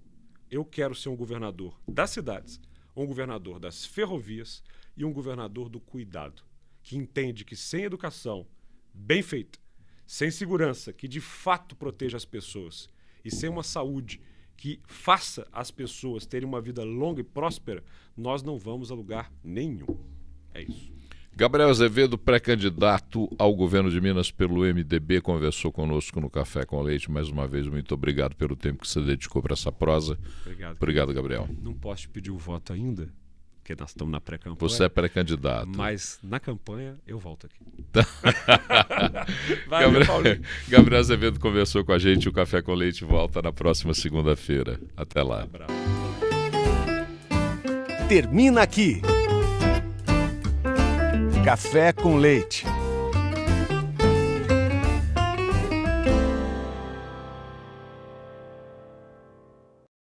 Eu quero ser um governador das cidades, um governador das ferrovias e um governador do cuidado, que entende que sem educação bem feita, sem segurança que de fato proteja as pessoas e sem uma saúde que faça as pessoas terem uma vida longa e próspera, nós não vamos a lugar nenhum. É isso. Gabriel Azevedo, pré-candidato ao governo de Minas pelo MDB, conversou conosco no Café com Leite. Mais uma vez, muito obrigado pelo tempo que você dedicou para essa prosa. Obrigado, Gabriel. Não posso te pedir o voto ainda, porque nós estamos na pré-campanha. Você é pré-candidato. Mas na campanha eu volto aqui. Gabriel Azevedo conversou com a gente. O Café com Leite volta na próxima segunda-feira. Até lá. Termina aqui. Café com Leite.